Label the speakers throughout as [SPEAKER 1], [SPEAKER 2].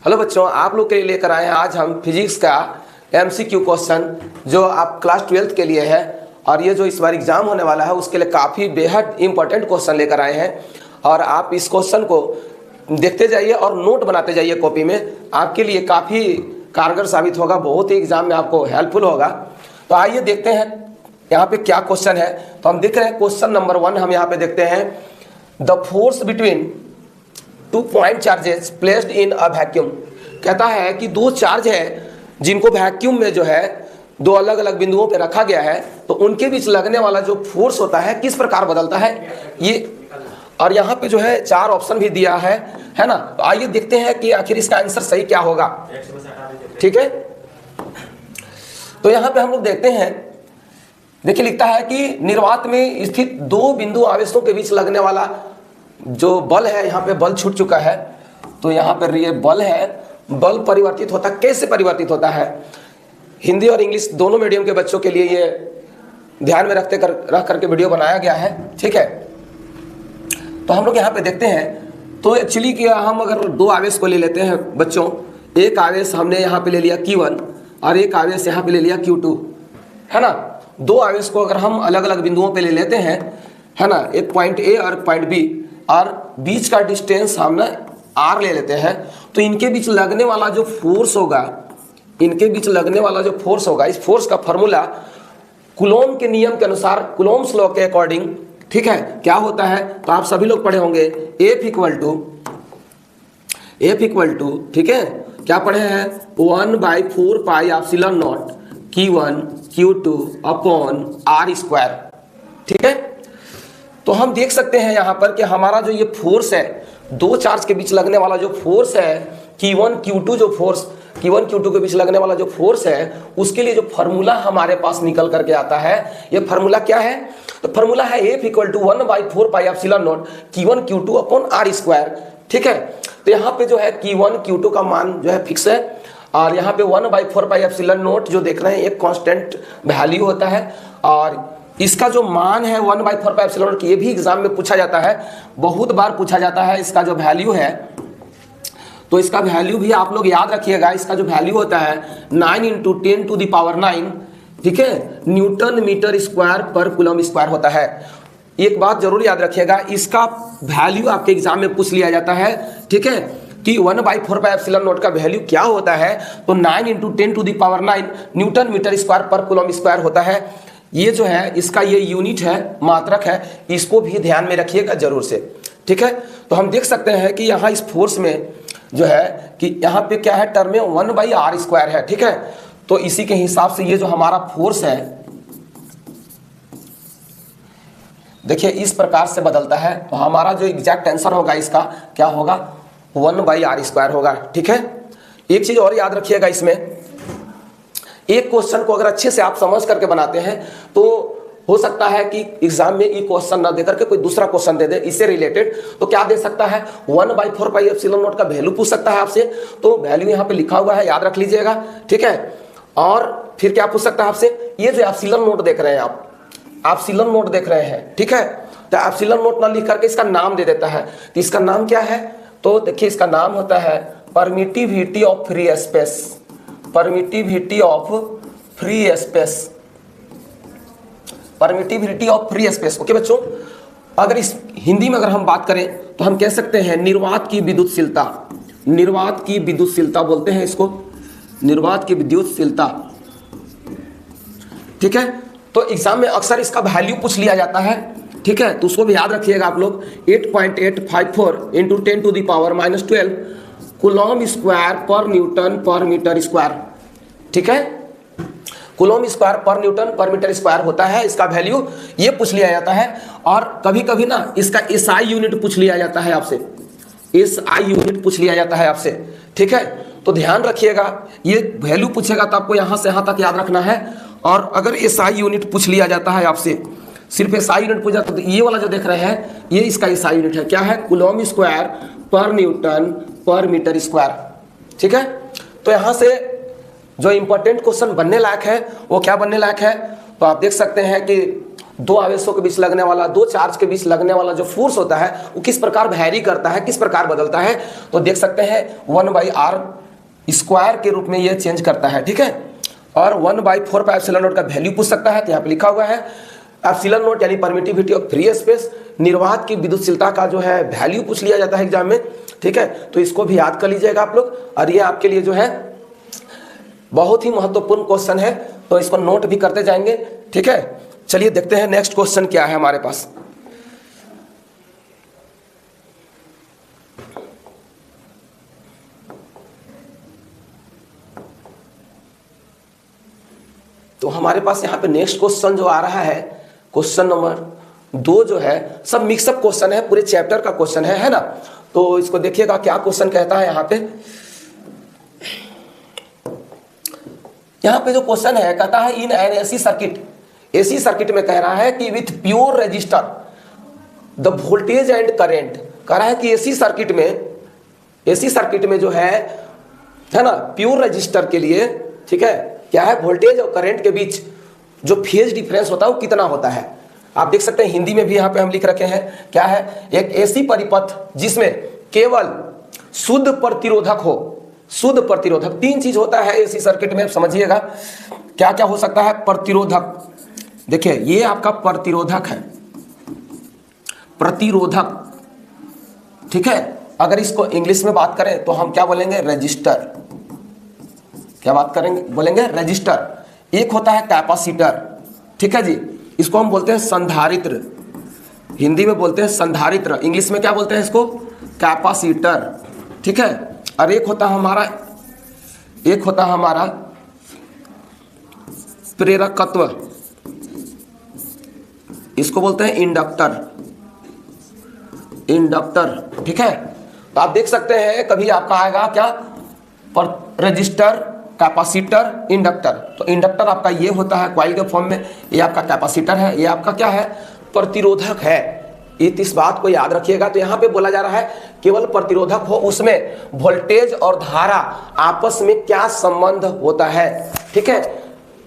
[SPEAKER 1] Hello बच्चों, आप लोग के लिए लेकर आए हैं आज हम फिजिक्स का MCQ क्वेश्चन जो आप क्लास 12th के लिए है। और ये जो इस बार एग्जाम होने वाला है उसके लिए काफ़ी बेहद इंपॉर्टेंट क्वेश्चन लेकर आए हैं। और आप इस क्वेश्चन को देखते जाइए और नोट बनाते जाइए कॉपी में, आपके लिए काफ़ी कारगर साबित होगा, बहुत ही एग्जाम में आपको हेल्पफुल होगा। तो आइए देखते हैं यहाँ पे क्या क्वेश्चन है। तो हम देख रहे हैं क्वेश्चन नंबर 1, हम यहाँ पे देखते हैं the force between 2 point charges placed in a vacuum. कहता है कि दो चार्ज है जिनको वैक्यूम में जो है दो अलग अलग बिंदुओं पे रखा गया है, तो उनके बीच लगने वाला जो फोर्स होता है किस प्रकार बदलता है ये। और यहाँ पे जो है 4 ऑप्शन भी दिया है ना। तो आइए देखते हैं कि आखिर इसका आंसर सही क्या होगा। ठीक है, तो यहाँ पे हम लोग देखते हैं, देखिए लिखता है कि निर्वात में स्थित दो बिंदु आवेशों के बीच लगने वाला जो बल है, यहाँ पे बल छूट चुका है, तो यहाँ पर ये बल है, बल परिवर्तित होता कैसे परिवर्तित होता है। हिंदी और इंग्लिश दोनों मीडियम के बच्चों के लिए ये ध्यान में रख करके वीडियो बनाया गया है। ठीक है, तो हम लोग यहाँ पे देखते हैं। तो एक्चुअली कि हम अगर दो आवेश को ले लेते हैं बच्चों, एक आवेश हमने यहाँ पे ले लिया Q1 और एक आवेश यहाँ पे ले लिया Q2, है ना। दो आवेश को अगर हम अलग अलग बिंदुओं पे ले लेते हैं, है ना, एक पॉइंट A और पॉइंट B, और बीच का डिस्टेंस हम ना R ले लेते हैं, तो इनके बीच लगने वाला जो फोर्स होगा, इनके बीच लगने वाला जो फोर्स होगा, इस फोर्स का फॉर्मूला कूलॉम के नियम के अनुसार, कूलॉम्स लॉ के अकॉर्डिंग, ठीक है, क्या होता है। तो आप सभी लोग पढ़े होंगे F इक्वल टू, ठीक है, क्या पढ़े हैं, 1/4 pi epsilon naught Q1 Q2 upon R²। ठीक है, तो हम देख सकते हैं यहाँ पर कि हमारा जो ये फोर्स है, दो चार्ज के बीच लगने वाला जो फोर्स है Q1 Q2, जो फोर्स Q1 Q2 के बीच लगने वाला जो फोर्स है, उसके लिए जो फार्मूला हमारे पास निकल करके आता है, ये फार्मूला क्या है, तो फार्मूला है F equal to 1/4 pi epsilon naught Q1 Q2 upon R²। ठीक है, तो यहाँ पे जो है Q1 Q2 का मान जो है फिक्स है, और यहाँ पे 1/4 पाई एप्सिलॉन नॉट जो देख रहे हैं एक कांस्टेंट वैल्यू होता है, और इसका जो मान है 1/4 पाई एप्सिलॉन नॉट, ये भी एग्जाम में पूछा जाता है, बहुत बार पूछा जाता है। इसका जो वैल्यू है, तो इसका वैल्यू भी आप लोग याद रखिएगा, इसका जो वैल्यू होता है 9 × 10⁹, ठीक है, न्यूटन मीटर स्क्वायर पर कूलम स्क्वायर होता है। एक बात जरूर याद रखिएगा, इसका वैल्यू आपके एग्जाम में पूछ लिया जाता है, ठीक है, कि 1/4 पाई एप्सिलॉन नॉट का वैल्यू क्या होता है, तो 9 × 10⁹ न्यूटन मीटर स्क्वायर पर कूलम स्क्वायर होता है। ये जो है इसका ये यूनिट है, मात्रक है, इसको भी ध्यान में रखिएगा जरूर से। ठीक है, तो हम देख सकते हैं कि यहाँ इस फोर्स में जो है कि यहाँ पे क्या है, टर्म में 1/R² है। ठीक है, तो इसी के हिसाब से ये जो हमारा फोर्स है, देखिए इस प्रकार से बदलता है। तो हमारा जो एग्जैक्ट आंसर होगा इसका क्या होगा, 1/R² होगा। ठीक है, एक चीज और याद रखिएगा, इसमें एक क्वेश्चन को अगर अच्छे से आप समझ करके बनाते हैं तो हो सकता है कि एग्जाम में ये क्वेश्चन ना देकर के कोई दूसरा क्वेश्चन दे दे इससे रिलेटेड। तो क्या दे सकता है, 1/4 पाई एप्सिलॉन नॉट का वैल्यू पूछ सकता है आपसे, तो वैल्यू यहाँ पे लिखा हुआ है, याद रख लीजिएगा। ठीक है, और फिर क्या पूछ सकता है आपसे, ये जो एप्सिलॉन नॉट देख रहे हैं आप, एप्सिलॉन नॉट देख रहे हैं, ठीक है, तो एप्सिलॉन नॉट ना लिख करके इसका नाम दे देता है। तो इसका नाम क्या है, तो देखिए इसका नाम होता है permittivity of free space, permittivity of free space, permittivity of free space. Okay बच्चों, अगर इस हिंदी में अगर हम बात करें तो हम कह सकते हैं निर्वात की विद्युतशीलता, निर्वात की विद्युतशीलता बोलते हैं इसको, निर्वात की विद्युतशीलता। ठीक है, तो एग्जाम में अक्सर इसका वैल्यू पूछ लिया जाता है। ठीक है, तो उसको भी याद रखिएगा आप लोग, 8.854 × 10⁻⁻12 कूलॉम स्क्वायर पर न्यूटन पर मीटर स्क्वायर। ठीक है, कूलॉम स्क्वायर पर न्यूटन पर मीटर स्क्वायर होता है इसका वैल्यू, ये पूछ लिया जाता है। और कभी कभी ना इसका SI यूनिट पूछ लिया जाता है आपसे, SI यूनिट पूछ लिया जाता है आपसे। ठीक है, तो ध्यान रखिएगा, ये वैल्यू पूछेगा तो आपको यहाँ से यहाँ तक याद रखना है। और अगर SI यूनिट पूछ लिया जाता है आपसे, सिर्फ SI यूनिट पूछ जाता है, तो ये वाला जो देख रहे हैं ये इसका SI यूनिट है, क्या है, कूलॉम स्क्वायर पर न्यूटन पर मीटर स्क्वायर। ठीक है, तो यहाँ से जो इंपॉर्टेंट क्वेश्चन बनने लायक है वो क्या बनने लायक है, तो आप देख सकते हैं कि दो आवेशों के बीच लगने वाला, दो चार्ज के बीच लगने वाला जो फोर्स होता है वो किस प्रकार वैरी करता है, किस प्रकार बदलता है। तो देख सकते हैं 1/r² के रूप में ये चेंज करता है, ठीक है। और 1/4πε0 का वैल्यू पूछ सकता है, तो यहाँ पे लिखा हुआ है ε0 यानी परमिटिविटी ऑफ फ्री स्पेस, निर्वात की विद्युतशीलता का जो है वैल्यू पूछ लिया जाता है एग्जाम में, ठीक है। तो इसको भी याद कर लीजिएगा आप लोग, और ये आपके लिए जो है बहुत ही महत्वपूर्ण क्वेश्चन है, तो इसको नोट भी करते जाएंगे, ठीक है। चलिए देखते हैं नेक्स्ट क्वेश्चन क्या है हमारे पास। तो हमारे पास यहाँ पे नेक्स्ट क्वेश्चन जो आ रहा है, क्वेश्चन नंबर 2 जो है, सब मिक्सअप क्वेश्चन है, पूरे चैप्टर का क्वेश्चन है ना। तो इसको देखिएगा क्या क्वेश्चन कहता है यहाँ पे। यहाँ पे जो क्वेश्चन है कहता है in an AC circuit, AC circuit में कह रहा है कि with pure resistor the voltage and current, कह रहा है कि एसी सर्किट में जो है ना, प्योर रजिस्टर के लिए, ठीक है, क्या है, वोल्टेज और करंट के बीच जो फेज डिफरेंस होता है वो कितना होता है। आप देख सकते हैं हिंदी में भी यहाँ पे हम लिख रखे हैं, क्या है, एक एसी परिपथ जिसमें केवल शुद्ध प्रतिरोधक हो, शुद्ध प्रतिरोधक, 3 चीज होता है एसी सर्किट में, समझिएगा क्या क्या हो सकता है। प्रतिरोधक, देखिए ये आपका प्रतिरोधक है, प्रतिरोधक, ठीक है। अगर इसको इंग्लिश में बात करें तो हम क्या बोलेंगे, रजिस्टर, क्या बात करेंगे, बोलेंगे रजिस्टर। एक होता है कैपेसिटर, ठीक है जी, इसको हम बोलते हैं संधारित्र, हिंदी में बोलते हैं संधारित्र, इंग्लिश में क्या बोलते हैं इसको, कैपेसिटर, ठीक है। और एक होता हमारा प्रेरकत्व, इसको बोलते हैं इंडक्टर, ठीक है। तो आप देख सकते हैं कभी आपका आएगा क्या, रजिस्टर, कैपेसिटर, इंडक्टर। तो इंडक्टर आपका ये होता है कॉइल के फॉर्म में, ये आपका कैपेसिटर है, ये आपका क्या है, प्रतिरोधक है। इस बात को याद रखिएगा। तो यहाँ पे बोला जा रहा है केवल प्रतिरोधक हो, उसमें वोल्टेज और धारा आपस में क्या संबंध होता है, ठीक है।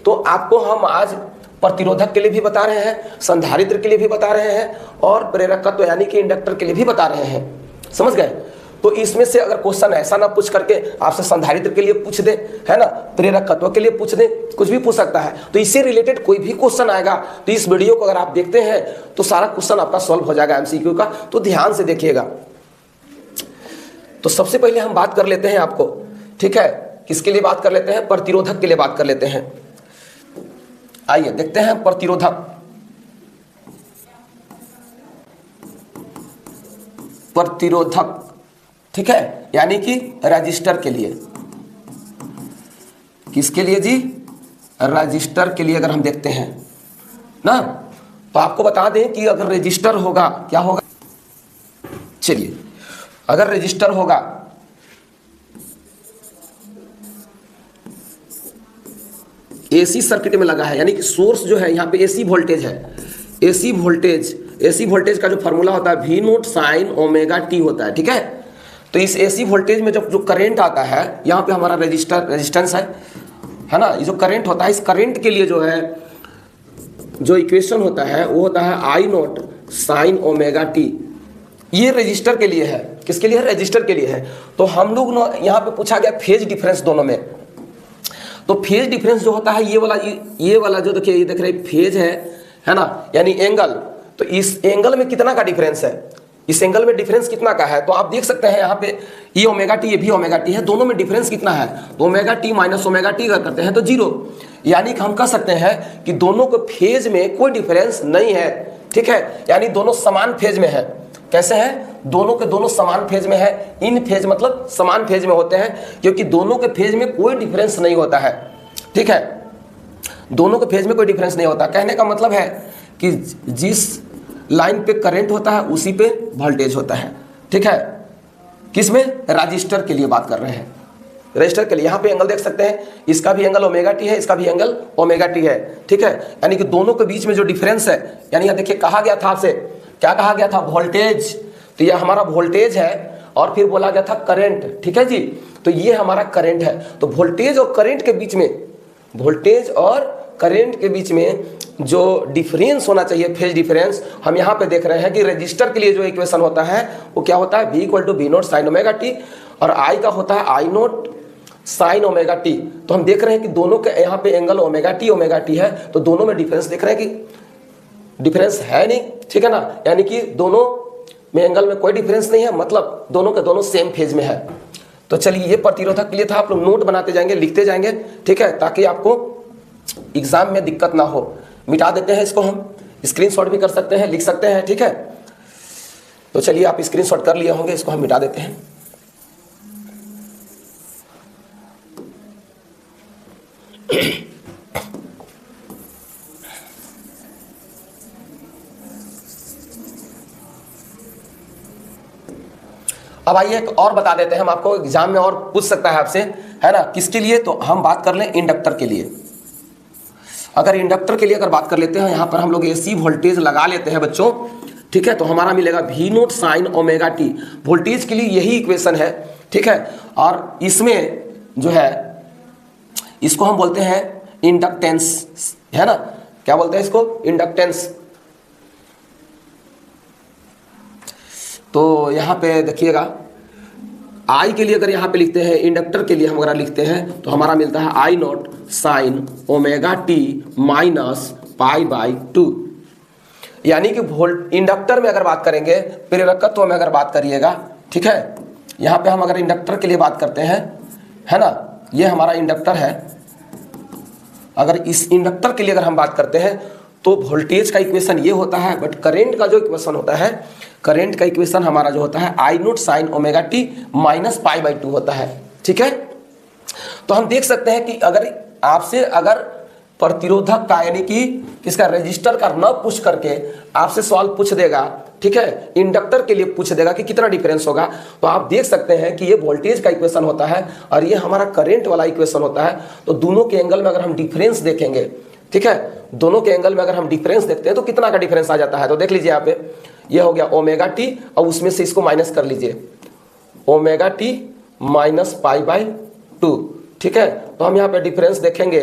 [SPEAKER 1] तो आपको हम आज प्रतिरोधक के लिए भी बता रहे हैं, संधारित्र के लिए भी बता रहे हैं, और प्रेरकत्व यानी कि इंडक्टर के लिए भी बता रहे हैं, समझ गए। तो इसमें से अगर क्वेश्चन ऐसा ना पूछ करके आपसे संधारित्र के लिए पूछ दे, है ना, प्रेरकत्व के लिए पूछ दे, कुछ भी पूछ सकता है। तो इससे रिलेटेड कोई भी क्वेश्चन आएगा तो इस वीडियो को अगर आप देखते हैं तो सारा क्वेश्चन आपका सॉल्व हो जाएगा एमसीक्यू का, तो ध्यान से देखिएगा। तो सबसे पहले हम बात कर लेते हैं आपको, ठीक है, किसके लिए बात कर लेते हैं, प्रतिरोधक के लिए बात कर लेते हैं। आइए देखते हैं प्रतिरोधक, ठीक है, यानी कि रजिस्टर के लिए, किसके लिए जी, रजिस्टर के लिए। अगर हम देखते हैं ना, तो आपको बता दें कि अगर रजिस्टर होगा, क्या होगा, चलिए, अगर रजिस्टर होगा एसी सर्किट में लगा है, यानी कि सोर्स जो है यहाँ पे एसी वोल्टेज है, एसी वोल्टेज का जो फॉर्मूला होता है V0 sin ωt होता है, ठीक है। तो इस एसी वोल्टेज में जब जो करंट आता है, यहाँ पे हमारा रेजिस्टेंस है ना, ये जो करंट होता है, इस करंट के लिए जो है जो इक्वेशन होता है वो होता है I0 sin ωt। ये रजिस्टर के लिए है, किसके लिए है, रजिस्टर के लिए है। तो हम लोग यहाँ पे पूछा गया फेज डिफरेंस दोनों में। तो फेज डिफरेंस जो होता है, ये वाला जो देखिए, ये देख रहे फेज है ना, यानी एंगल। तो इस एंगल में कितना का डिफरेंस है, इस एंगल में डिफरेंस कितना का है, तो आप देख सकते हैं यहाँ पे ये ωt, ये भी ωt है, दोनों में डिफरेंस कितना है, तो ωt माइनस ωt अगर करते हैं तो 0, यानी कि हम कह सकते हैं कि दोनों को फेज में कोई डिफरेंस नहीं है, ठीक है, यानी दोनों समान फेज में है। कैसे है, दोनों के दोनों समान फेज में है, इन फेज मतलब समान फेज में होते हैं, क्योंकि दोनों के फेज में कोई डिफरेंस नहीं होता है, ठीक है, दोनों के फेज में कोई डिफरेंस नहीं होता। कहने का मतलब है कि जिस लाइन पे करंट होता है उसी पे वोल्टेज होता है, ठीक है। किसमें, रजिस्टर के लिए बात कर रहे हैं, रजिस्टर के लिए। यहाँ पे एंगल देख सकते हैं, इसका भी एंगल ωt है, इसका भी एंगल ωt है, ठीक है। यानी कि दोनों के बीच में जो डिफरेंस है, यानी यहाँ देखिए कहा गया था आपसे, क्या कहा गया था, वोल्टेज। तो यह हमारा वोल्टेज है, और फिर बोला गया था करंट, ठीक है जी। तो ये हमारा करंट है। तो वोल्टेज और करंट के बीच में, वोल्टेज और करंट के बीच में जो डिफरेंस होना चाहिए, फेज डिफरेंस, हम यहाँ पे देख रहे हैं कि रजिस्टर के लिए जो इक्वेशन होता है वो क्या होता है, V = V note sine omega T, और I का होता है I naught sine omega T. तो हम देख रहे हैं कि दोनों के यहाँ पे एंगल ओमेगा टी है, तो दोनों में डिफरेंस देख रहे हैं कि डिफरेंस है नहीं, ठीक है ना, यानी कि दोनों में एंगल में कोई डिफरेंस नहीं है, मतलब दोनों के दोनों सेम फेज में है। तो चलिए ये प्रतिरोधक के लिए था, आप लोग नोट बनाते जाएंगे, लिखते जाएंगे, ठीक है, ताकि आपको एग्जाम में दिक्कत ना हो। मिटा देते हैं इसको, हम स्क्रीनशॉट भी कर सकते हैं, लिख सकते हैं, ठीक है। तो चलिए आप स्क्रीनशॉट कर लिए होंगे, इसको हम मिटा देते हैं। अब आइए एक और बता देते हैं हम आपको, एग्जाम में और पूछ सकता है आपसे, है ना, किसके लिए, तो हम बात कर लें इंडक्टर के लिए। अगर इंडक्टर के लिए अगर बात कर लेते हैं, यहाँ पर हम लोग AC वोल्टेज लगा लेते हैं बच्चों, ठीक है, तो हमारा मिलेगा V note sine omega T. Voltage के लिए यही इक्वेशन है, ठीक है, और इसमें जो है इसको हम बोलते हैं इंडक्टेंस, है ना, क्या बोलते हैं इसको, इंडक्टेंस। तो यहाँ पे देखिएगा I के लिए अगर यहाँ पे लिखते हैं, इंडक्टर के लिए हम अगर लिखते हैं, तो हमारा मिलता है I naught sine omega T minus π/2। यानी कि वोल्ट इंडक्टर में अगर बात करेंगे, प्रेरकत्व में अगर बात करिएगा, ठीक है, यहाँ पे हम अगर इंडक्टर के लिए बात करते हैं, है ना, ये हमारा इंडक्टर है। अगर इस इंडक्टर के लिए अगर हम बात करते हैं तो वोल्टेज का इक्वेशन ये होता है, बट करंट का जो इक्वेशन होता है, करंट का इक्वेशन हमारा जो होता है I naught sine omega T minus π/2 होता है, ठीक है। तो हम देख सकते हैं कि अगर आपसे अगर प्रतिरोधक का यानी कि किसका, रजिस्टर का न पूछ करके आपसे सवाल पूछ देगा, ठीक है, इंडक्टर के लिए पूछ देगा कि कितना डिफरेंस होगा, तो आप देख सकते हैं कि ये वोल्टेज का इक्वेशन होता है और ये हमारा करंट वाला इक्वेशन होता है। तो दोनों के एंगल में अगर हम डिफरेंस देखेंगे, ठीक है, दोनों के एंगल में अगर हम डिफरेंस देखते हैं तो कितना का डिफरेंस आ जाता है, तो देख लीजिए यहाँ पे, ये हो गया ओमेगा टी, और उसमें से इसको माइनस कर लीजिए, ओमेगा टी माइनस π/2, ठीक है। तो हम यहाँ पे डिफरेंस देखेंगे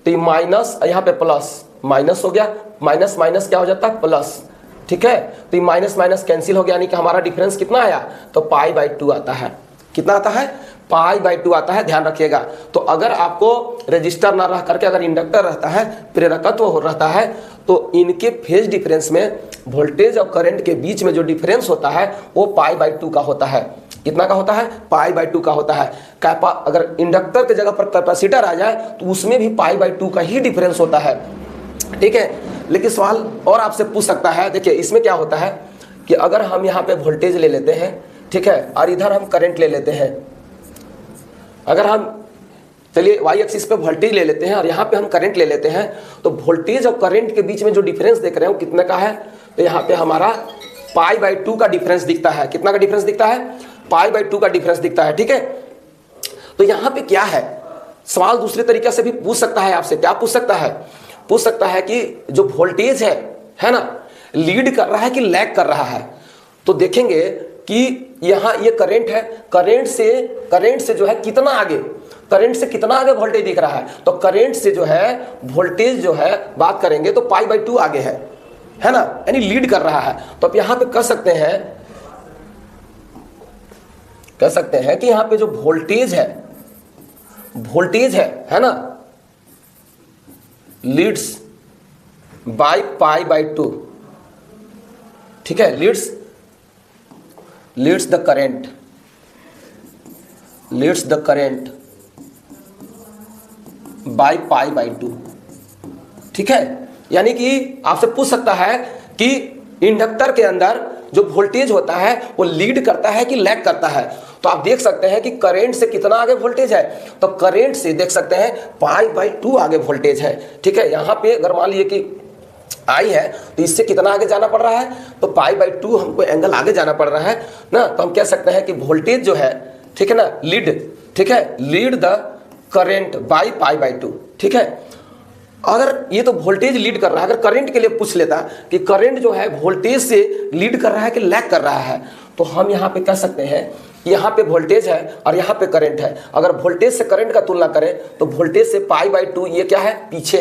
[SPEAKER 1] तो ये माइनस, यहाँ पे प्लस, माइनस हो गया, माइनस माइनस क्या हो जाता है, प्लस, ठीक है। तो ये माइनस माइनस कैंसिल हो गया, यानी कि हमारा डिफरेंस कितना आया, तो π/2 आता है। कितना आता है, π/2 आता है, ध्यान रखिएगा। तो अगर आपको रजिस्टर ना रह करके अगर इंडक्टर रहता है, प्रेरकत्व रहता है, तो इनके फेज डिफरेंस में वोल्टेज और करंट के बीच में जो डिफरेंस होता है वो π/2 का होता है। कितना का होता है, π/2 का होता है। अगर इंडक्टर के जगह पर कैपेसिटर आ जाए तो उसमें भी π/2 का ही डिफरेंस होता है, ठीक है। लेकिन सवाल और आपसे पूछ सकता है, देखिए इसमें क्या होता है कि अगर हम यहाँ पे वोल्टेज ले लेते हैं, ठीक है, और इधर हम करंट ले लेते हैं, अगर हम चलिए y एक्सिस पे वोल्टेज ले लेते हैं और यहाँ पे हम करंट ले लेते हैं, तो वोल्टेज और करंट के बीच में जो डिफरेंस देख रहे हैं वो कितने का है, तो यहाँ पे हमारा π/2 का डिफरेंस दिखता है। कितना का डिफरेंस दिखता है, π/2 का डिफरेंस दिखता है, ठीक है। तो यहाँ पे क्या है, सवाल दूसरे तरीके से भी पूछ सकता है आपसे, क्या पूछ सकता है, पूछ सकता है कि जो वोल्टेज है ना, लीड कर रहा है कि लैग कर रहा है। तो देखेंगे कि यहाँ ये करंट है, करंट से जो है कितना आगे, करंट से कितना आगे वोल्टेज दिख रहा है, तो करंट से जो है वोल्टेज जो है बात करेंगे तो π/2 आगे है ना, यानी लीड कर रहा है। तो अब यहाँ पे कह सकते हैं कि यहाँ पे जो वोल्टेज है ना, लीड्स बाय π/2, ठीक है, लीड्स द करंट बाय π/2, ठीक है। यानी कि आपसे पूछ सकता है कि इंडक्टर के अंदर जो वोल्टेज होता है वो लीड करता है कि लैग करता है। तो आप देख सकते हैं कि करंट से कितना आगे वोल्टेज है, तो करंट से देख सकते हैं π/2 आगे वोल्टेज है, ठीक है। यहाँ पे अगर मान लीजिए कि I है तो इससे कितना आगे जाना पड़ रहा है, तो π/2 हमको एंगल आगे जाना पड़ रहा है ना। तो हम कह सकते हैं कि वोल्टेज जो है, ठीक है ना, लीड द करंट बाय π/2, ठीक है। अगर ये तो वोल्टेज लीड कर रहा है, अगर करंट के लिए पूछ लेता कि करंट जो है वोल्टेज से लीड कर रहा है कि लैग कर रहा है, तो हम यहाँ पे कह सकते हैं यहाँ पे वोल्टेज है और यहाँ पे करंट है। अगर वोल्टेज से करंट का तुलना करें तो वोल्टेज से π/2 ये क्या है, पीछे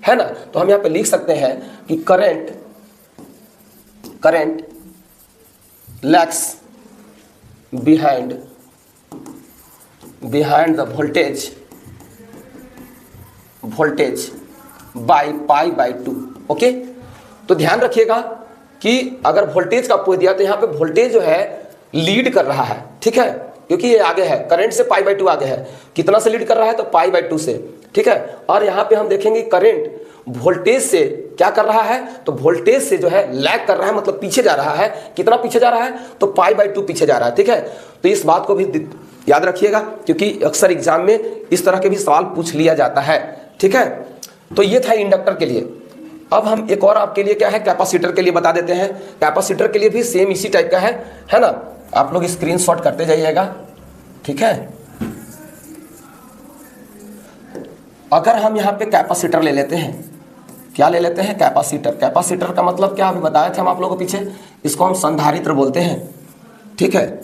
[SPEAKER 1] है ना। तो हम यहाँ पे लिख सकते हैं कि current lags behind the voltage by π/2। Okay, तो ध्यान रखिएगा कि अगर वोल्टेज का आपको दिया तो यहाँ पे वोल्टेज जो है लीड कर रहा है, ठीक है, क्योंकि ये आगे है, करंट से π/2 आगे है। कितना से लीड कर रहा है, तो π/2 से, ठीक है। और यहाँ पे हम देखेंगे करंट वोल्टेज से क्या कर रहा है, तो वोल्टेज से जो है लैग कर रहा है, मतलब पीछे जा रहा है। कितना पीछे जा रहा है, तो π/2 पीछे जा रहा है, ठीक है। तो इस बात को भी याद रखिएगा, क्योंकि अक्सर एग्जाम में इस तरह के भी सवाल पूछ लिया जाता है, ठीक है। तो ये था इंडक्टर के लिए। अब हम एक और आपके लिए क्या है, कैपेसिटर के लिए बता देते हैं। कैपेसिटर के लिए भी सेम इसी टाइप का है ना। आप लोग स्क्रीनशॉट करते जाइएगा, ठीक है। अगर हम यहाँ पे कैपेसिटर ले लेते हैं, क्या ले लेते हैं, कैपेसिटर। कैपेसिटर का मतलब क्या अभी बताए थे हम आप लोगों को पीछे, इसको हम संधारित्र बोलते हैं, ठीक है।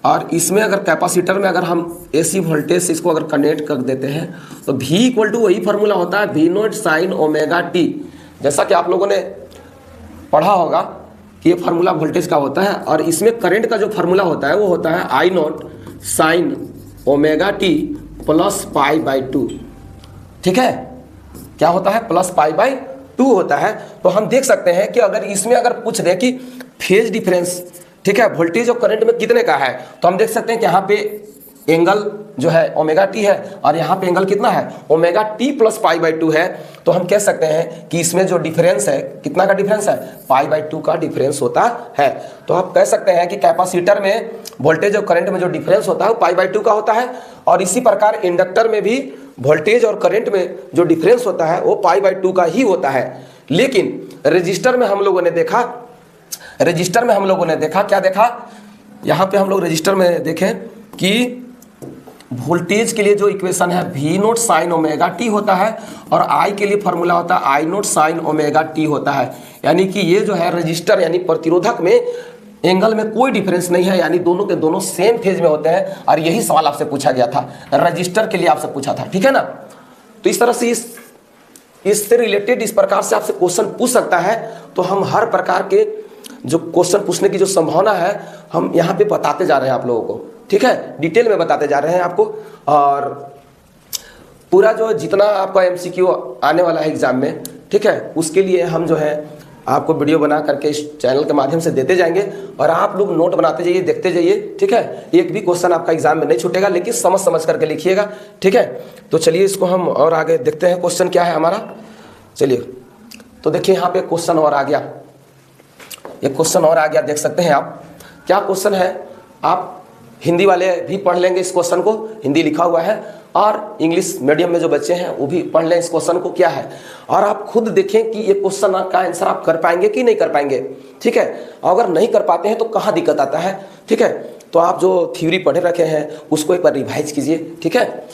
[SPEAKER 1] और इसमें अगर कैपेसिटर में अगर हम AC वोल्टेज से इसको अगर कनेक्ट कर देते हैं तो V इक्वल टू वही फॉर्मूला होता है V0 साइन ओमेगा टी। जैसा कि आप लोगों ने पढ़ा होगा कि ये फार्मूला वोल्टेज का होता है, और इसमें करंट का जो फार्मूला होता है वो होता है I0 sign omega T plus π/2, ठीक है। क्या होता है, प्लस π/2 होता है। तो हम देख सकते हैं कि अगर इसमें अगर पूछ दे कि फेज डिफरेंस, ठीक है, वोल्टेज और करंट में कितने का है, तो हम देख सकते हैं कि यहाँ पे एंगल जो है ओमेगा टी है और यहाँ पे एंगल कितना है, ओमेगा टी प्लस π/2 है। तो हम कह सकते हैं कि इसमें जो डिफरेंस है, कितना का डिफरेंस है, π/2 का डिफरेंस होता है। तो आप कह सकते हैं कि कैपेसिटर में वोल्टेज और करंट में जो डिफरेंस होता है वो π/2 का होता है, और इसी प्रकार इंडक्टर में भी वोल्टेज और करंट में जो डिफरेंस होता है वो π/2 का ही होता है। लेकिन रजिस्टर में हम लोगों ने देखा, क्या देखा, यहाँ पे हम लोग रजिस्टर में देखें कि वोल्टेज के लिए जो इक्वेशन है V0 साइन ओमेगा टी होता है, और I के लिए फॉर्मूला होता है I0 साइन ओमेगा टी होता है। यानी कि ये जो है रजिस्टर यानी प्रतिरोधक में एंगल में कोई डिफरेंस नहीं है, यानी दोनों के दोनों सेम फेज में होते हैं। और यही सवाल आपसे पूछा गया था, रजिस्टर के लिए आपसे पूछा था, ठीक है ना। तो इस तरह से इससे रिलेटेड इस प्रकार से आपसे क्वेश्चन पूछ सकता है। तो हम हर प्रकार के जो क्वेश्चन पूछने की जो संभावना है हम यहाँ पे बताते जा रहे हैं आप लोगों को, ठीक है, डिटेल में बताते जा रहे हैं आपको। और पूरा जो जितना आपका MCQ आने वाला है एग्जाम में, ठीक है, उसके लिए हम जो है आपको वीडियो बना करके इस चैनल के माध्यम से देते जाएंगे, और आप लोग नोट बनाते जाइए, देखते जाइए, ठीक है। एक भी क्वेश्चन आपका एग्जाम में नहीं छूटेगा, लेकिन समझ करके लिखिएगा, ठीक है। तो चलिए इसको हम और आगे देखते हैं, क्वेश्चन क्या है हमारा। चलिए तो देखिए यहाँ पे क्वेश्चन और आ गया, एक क्वेश्चन और आ गया, देख सकते हैं आप। क्या क्वेश्चन है, आप हिंदी वाले भी पढ़ लेंगे इस क्वेश्चन को, हिंदी लिखा हुआ है, और इंग्लिश मीडियम में जो बच्चे हैं वो भी पढ़ लें इस क्वेश्चन को क्या है, और आप खुद देखें कि ये क्वेश्चन का आंसर आप कर पाएंगे कि नहीं कर पाएंगे, ठीक है। अगर नहीं कर पाते हैं तो कहाँ दिक्कत आता है, ठीक है। तो आप जो थ्योरी पढ़े रखे हैं उसको एक बार रिवाइज कीजिए, ठीक है।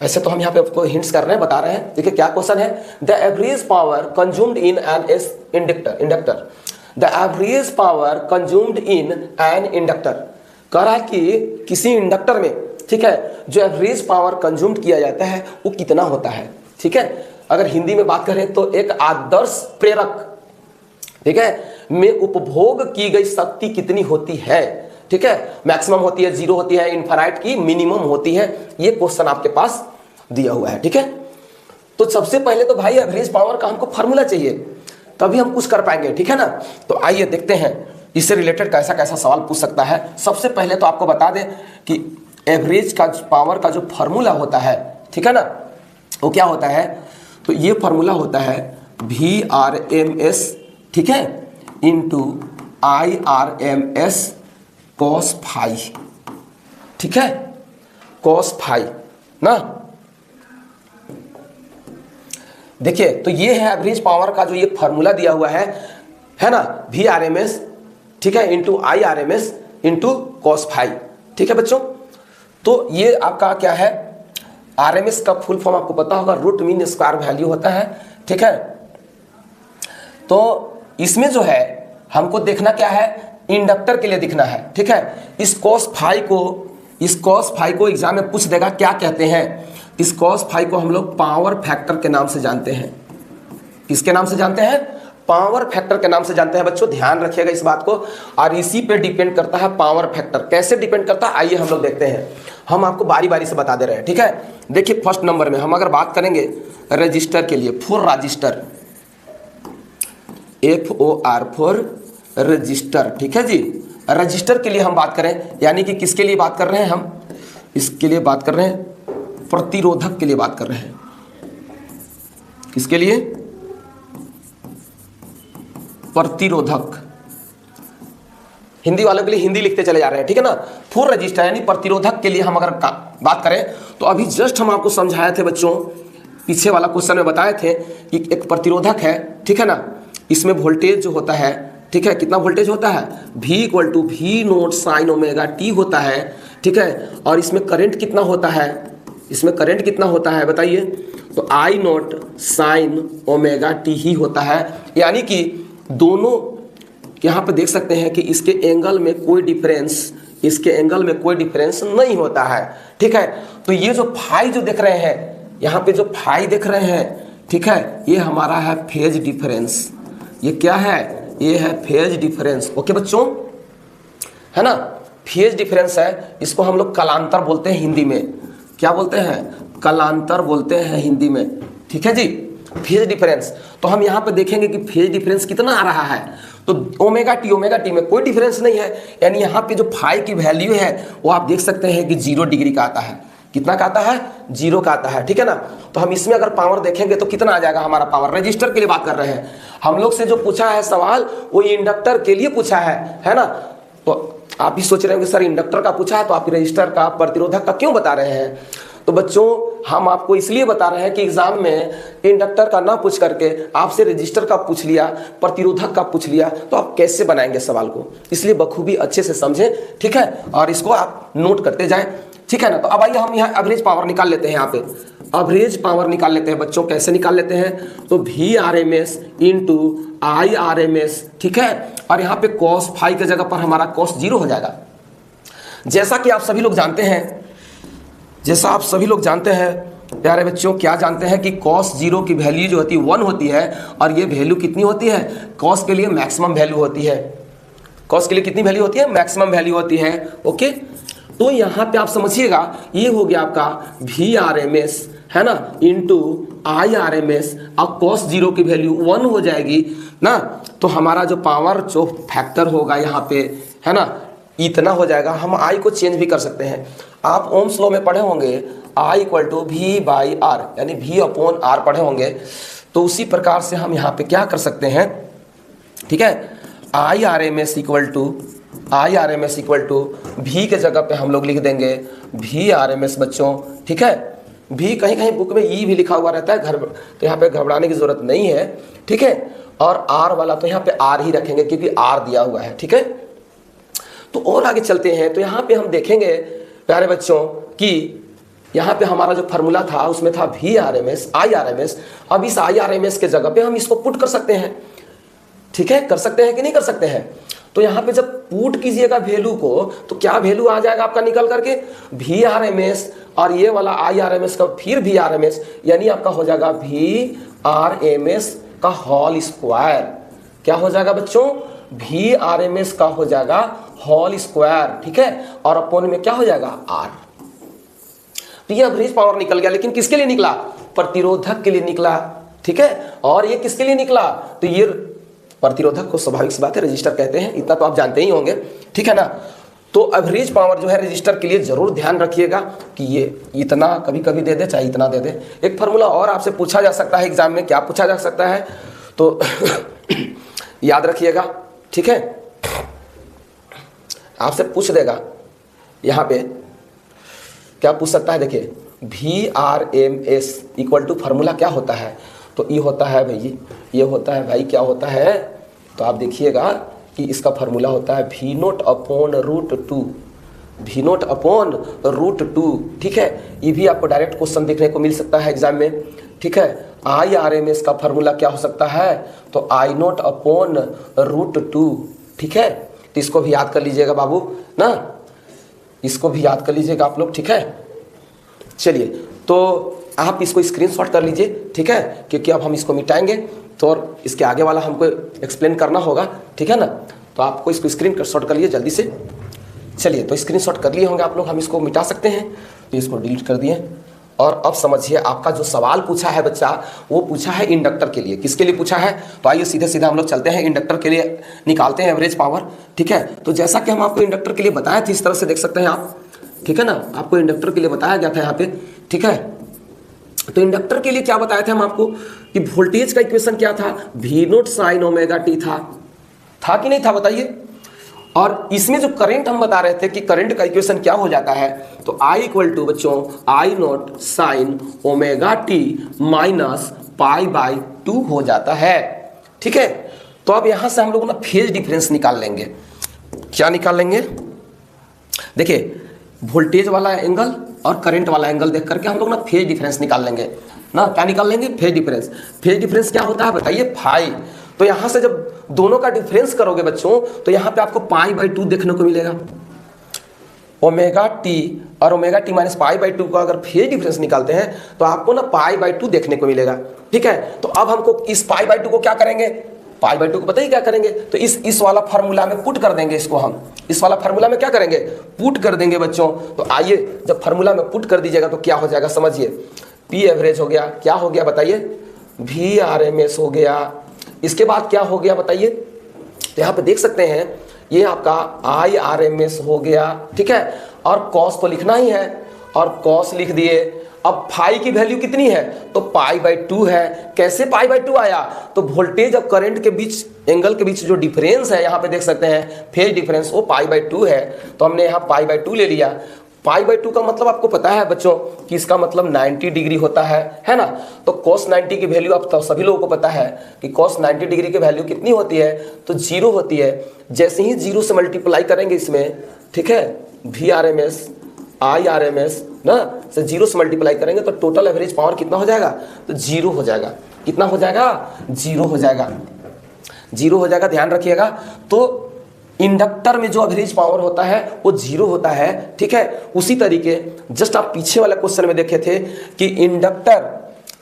[SPEAKER 1] ऐसे तो हम यहाँ पे आपको हिंट्स कर रहे हैं, बता रहे हैं। देखिए क्या क्वेश्चन है, the average power consumed in an inductor, the average power consumed in an inductor. कह रहा है कि किसी इंडक्टर में, ठीक है, जो एवरेज पावर कंज्यूम किया जाता है वो कितना होता है, ठीक है। अगर हिंदी में बात करें तो एक आदर्श प्रेरक, ठीक है, में उपभोग की गई शक्ति कितनी होती है, ठीक है। मैक्सिमम होती है, 0 होती है, इनफाइनाइट की मिनिमम होती है। ये क्वेश्चन आपके पास दिया हुआ है, ठीक है। तो सबसे पहले तो भाई एवरेज पावर का हमको फार्मूला चाहिए, तभी हम कुछ कर पाएंगे, ठीक है ना। तो आइए देखते हैं इससे रिलेटेड कैसा कैसा सवाल पूछ सकता है। सबसे पहले तो आपको बता दें कि एवरेज का पावर का जो फार्मूला होता है, ठीक है ना, वो क्या होता है, तो ये फार्मूला होता है VRMS, ठीक है, इंटू IRMS cos फाई, ठीक है, cos फाई ना। देखिए तो ये है एवरेज पावर का जो ये फार्मूला दिया हुआ है ना, VRMS, ठीक है, into IRMS into cos phi, ठीक है बच्चों। तो ये आपका क्या है, RMS का फुल फॉर्म आपको पता होगा, रूट मीन स्क्वायर वैल्यू होता है, ठीक है। तो इसमें जो है हमको देखना क्या है, इंडक्टर के लिए दिखना है, ठीक है। इस cos फाई को एग्जाम में पूछ देगा क्या कहते हैं। इस cos फाई को हम लोग पावर फैक्टर के नाम से जानते हैं। किसके नाम से जानते हैं? पावर फैक्टर के नाम से जानते हैं बच्चों, ध्यान रखिएगा इस बात को। और इसी पे डिपेंड करता है पावर फैक्टर। कैसे डिपेंड करता है आइए हम लोग देखते हैं, हम आपको बारी बारी से बता दे रहे हैं, ठीक है। देखिए फर्स्ट नंबर में हम अगर बात करेंगे रजिस्टर के लिए, for register, FOR for register, ठीक है जी। रजिस्टर के लिए हम बात करें, यानी कि किसके लिए बात कर रहे हैं हम? इसके लिए बात कर रहे हैं, प्रतिरोधक के लिए बात कर रहे हैं। किसके लिए? प्रतिरोधक। हिंदी वालों के लिए हिंदी लिखते चले जा रहे हैं, ठीक है ना। फॉर रजिस्टर यानी प्रतिरोधक के लिए हम अगर बात करें तो अभी जस्ट हम आपको समझाए थे बच्चों, पीछे वाला क्वेश्चन में बताए थे कि एक प्रतिरोधक है, ठीक है ना। इसमें वोल्टेज जो होता है, ठीक है, कितना वोल्टेज होता है? V = V0 sin omega t होता है, ठीक है। और इसमें करंट कितना होता है? इसमें करंट कितना होता है बताइए? तो I0 sin ओमेगा t ही होता है। यानी कि दोनों यहाँ पे देख सकते हैं कि इसके एंगल में कोई डिफरेंस, इसके एंगल में कोई डिफरेंस नहीं होता है, ठीक है। तो ये जो फाई जो देख रहे हैं, यहाँ पे जो फाई देख रहे हैं, ठीक है, ये हमारा है फेज डिफरेंस। ये क्या है? ये है फेज डिफरेंस। ओके बच्चों, है ना। फेज डिफरेंस है, इसको हम लोग कलांतर बोलते हैं हिंदी में। क्या बोलते हैं? कलांतर बोलते हैं हिंदी में, ठीक है जी। फेज डिफरेंस, तो हम यहाँ पे देखेंगे कि फेज डिफरेंस कितना आ रहा है। तो ओमेगा टी में कोई डिफरेंस नहीं है, यानी यहाँ पे जो फाई की वैल्यू है वो आप देख सकते हैं कि 0 डिग्री का आता है। कितना का आता है? 0 का आता है, ठीक है ना। तो हम इसमें अगर पावर देखेंगे तो कितना आ जाएगा हमारा पावर? रजिस्टर के लिए बात कर रहे हैं हम लोग से, जो पूछा है सवाल वो इंडक्टर के लिए पूछा है ना। तो आप भी सोच रहे हैं कि सर इंडक्टर का पूछा है तो आप रजिस्टर का, प्रतिरोधक का क्यों बता रहे हैं? तो बच्चों हम आपको इसलिए बता रहे हैं कि एग्जाम में इंडक्टर का ना पूछ करके आपसे रजिस्टर का पूछ लिया, प्रतिरोधक का पूछ लिया, तो आप कैसे बनाएंगे सवाल को। इसलिए बखूबी अच्छे से समझें, ठीक है, और इसको आप नोट करते जाएं, ठीक है ना। तो अब आइए हम यहाँ एवरेज पावर निकाल लेते हैं। यहाँ पे एवरेज पावर निकाल लेते हैं बच्चों। कैसे निकाल लेते हैं? तो VRMS × IRMS, ठीक है। और यहाँ पे cos फाई की जगह पर हमारा cos 0 हो जाएगा। जैसा कि आप सभी लोग जानते हैं, जैसा आप सभी लोग जानते हैं प्यारे बच्चों, क्या जानते हैं कि cos 0 की वैल्यू जो होती है 1 होती है। और ये वैल्यू कितनी होती है? cos के लिए मैक्सिमम वैल्यू होती है। cos के लिए कितनी वैल्यू होती है? मैक्सिमम वैल्यू होती है। ओके, तो यहाँ पे आप समझिएगा, ये हो गया आपका VRMS, है ना, × IRMS। अब cos 0 की वैल्यू 1 हो जाएगी ना, तो हमारा जो पावर जो फैक्टर होगा यहाँ पे, है ना, इतना हो जाएगा। हम I को चेंज भी कर सकते हैं। आप ओम्स लॉ में पढ़े होंगे I = V/R, यानी V/R पढ़े होंगे। तो उसी प्रकार से हम यहाँ पे क्या कर सकते हैं, ठीक है, IRMS = V के जगह पे हम लोग लिख देंगे VRMS बच्चों, ठीक है। भी कहीं कहीं बुक में ई भी लिखा हुआ रहता है, घर, तो यहाँ पे घबराने की जरूरत नहीं है, ठीक है। और आर वाला तो यहाँ पे आर ही रखेंगे क्योंकि आर दिया हुआ है, ठीक है। तो और आगे चलते हैं, तो यहाँ पे हम देखेंगे प्यारे बच्चों कि यहाँ पे हमारा जो फार्मूला था उसमें था VRMS IRMS। अब इस IRMS के जगह पे हम इसको पुट कर सकते हैं, ठीक है, कर सकते हैं कि नहीं कर सकते हैं। तो यहाँ पे जब पुट कीजिएगा वैल्यू को, तो क्या वैल्यू आ जाएगा आपका निकल करके? VRMS और ये वाला IRMS का फिर VRMS, यानी आपका हो जाएगा VRMS का होल स्क्वायर। क्या हो जाएगा बच्चों? VRMS का हो जाएगा होल स्क्वायर, ठीक है। और अपॉन में क्या हो जाएगा? R। तो ये एवरेज पावर निकल गया, लेकिन किसके लिए निकला? प्रतिरोधक के लिए निकला, ठीक है। और ये किसके लिए निकला? तो ये प्रतिरोधक को स्वाभाविक सी बात है रजिस्टर कहते हैं, इतना तो आप जानते ही होंगे, ठीक है ना। तो एवरेज पावर जो है रजिस्टर के लिए जरूर ध्यान रखिएगा कि ये इतना कभी कभी दे दे, चाहे इतना दे दे। एक फार्मूला और आपसे पूछा जा सकता है एग्जाम में, क्या पूछा जा सकता है तो याद रखिएगा, ठीक है। आपसे पूछ देगा यहाँ पे, क्या पूछ सकता है, देखिए VRMS = फार्मूला क्या होता है? तो ये होता है भाई, ये होता है भाई, क्या होता है? तो आप देखिएगा कि इसका फार्मूला होता है V0/√2, V0/√2, ठीक है। ये भी आपको डायरेक्ट क्वेश्चन देखने को मिल सकता है एग्जाम में, ठीक है। IRMS का फार्मूला क्या हो सकता है? तो I0/√2, ठीक है। तो इसको भी याद कर लीजिएगा बाबू ना, इसको भी याद कर लीजिएगा आप लोग, ठीक है। चलिए तो आप इसको स्क्रीनशॉट कर लीजिए, ठीक है, क्योंकि अब हम इसको मिटाएंगे तो और इसके आगे वाला हमको एक्सप्लेन करना होगा, ठीक है ना। तो आपको इसको स्क्रीनशॉट कर लीजिए जल्दी से। चलिए तो स्क्रीनशॉट कर लिए होंगे आप लोग, हम इसको मिटा सकते हैं, तो इसको डिलीट कर दिए। और अब समझिए आपका जो सवाल पूछा है बच्चा, वो पूछा है इंडक्टर के लिए। किसके लिए पूछा है? तो आइए सीधे सीधे हम लोग चलते हैं, इंडक्टर के लिए निकालते हैं एवरेज पावर, ठीक है। तो जैसा कि हम आपको इंडक्टर के लिए बताए थे, इस तरह से देख सकते हैं आप, ठीक है ना। आपको इंडक्टर के लिए बताया गया था यहाँ पे, ठीक है। तो इंडक्टर के लिए क्या बताए थे हम आपको कि वोल्टेज का इक्वेशन क्या था? V naught sine omega t था कि नहीं था, बताइए। और इसमें जो करंट हम बता रहे थे कि करंट का इक्वेशन क्या हो जाता है, तो I इक्वल टू बच्चों I naught sine omega T minus pi by 2 हो जाता है, ठीक है। तो अब यहां से हम लोग ना फेज डिफरेंस निकाल लेंगे। क्या निकाल लेंगे? देखिए वोल्टेज वाला एंगल और करंट वाला एंगल देख करके हम लोग ना फेज डिफरेंस निकाल लेंगे ना। क्या निकाल लेंगे? Phase difference. फेज डिफरेंस क्या होता है बताइए? फाई। तो यहां से जब दोनों का डिफरेंस करोगे बच्चों, तो यहां पे आपको पाई बाई 2 देखने को मिलेगा। ओमेगा टी और omega T minus pi by 2 का अगर फेज डिफरेंस निकालते हैं तो आपको ना पाई बाई 2 देखने को मिलेगा, ठीक है। तो अब हमको इस पाई बाई 2 को क्या करेंगे? पाई बाई 2 को पता ही क्या करेंगे? तो इस वाला फार्मूला में पुट कर देंगे इसको। हम इस वाला फार्मूला में क्या करेंगे? पुट कर देंगे बच्चों। तो आइए जब फार्मूला में पुट कर दीजिएगा तो क्या हो जाएगा समझिए। पी एवरेज हो गया, क्या हो गया बताइए? वी आर एम एस हो गया। इसके बाद क्या हो गया बताइए? तो यहाँ पे देख सकते हैं ये आपका आई आर एम एस हो गया, ठीक है। और कॉस तो लिखना ही है, और कॉस लिख दिए। अब फाई की वैल्यू कितनी है? तो पाई बाई 2 है। कैसे पाई बाई 2 आया? तो वोल्टेज और करंट के बीच, एंगल के बीच जो डिफरेंस है यहाँ पे देख सकते हैं फेज डिफरेंस, वो पाई बाई 2 है। तो हमने यहाँ पाई बाई 2 ले लिया। पाई बाई 2 का मतलब आपको पता है बच्चों कि इसका मतलब 90 डिग्री होता है ना। तो cos 90 की वैल्यू आप तो सभी लोगों को पता है कि cos 90 डिग्री की वैल्यू कितनी होती है? तो 0 होती है। जैसे ही 0 से मल्टीप्लाई करेंगे इसमें, ठीक है, V R M S I R M S ना से 0 से मल्टीप्लाई करेंगे तो टोटल एवरेज पावर कितना हो जाएगा? तो 0 हो जाएगा। कितना हो जाएगा? 0 हो जाएगा। 0 हो जाएगा, ध्यान रखिएगा। तो इंडक्टर में जो एवरेज पावर होता है वो 0 होता है, ठीक है। उसी तरीके जस्ट आप पीछे वाले क्वेश्चन में देखे थे कि इंडक्टर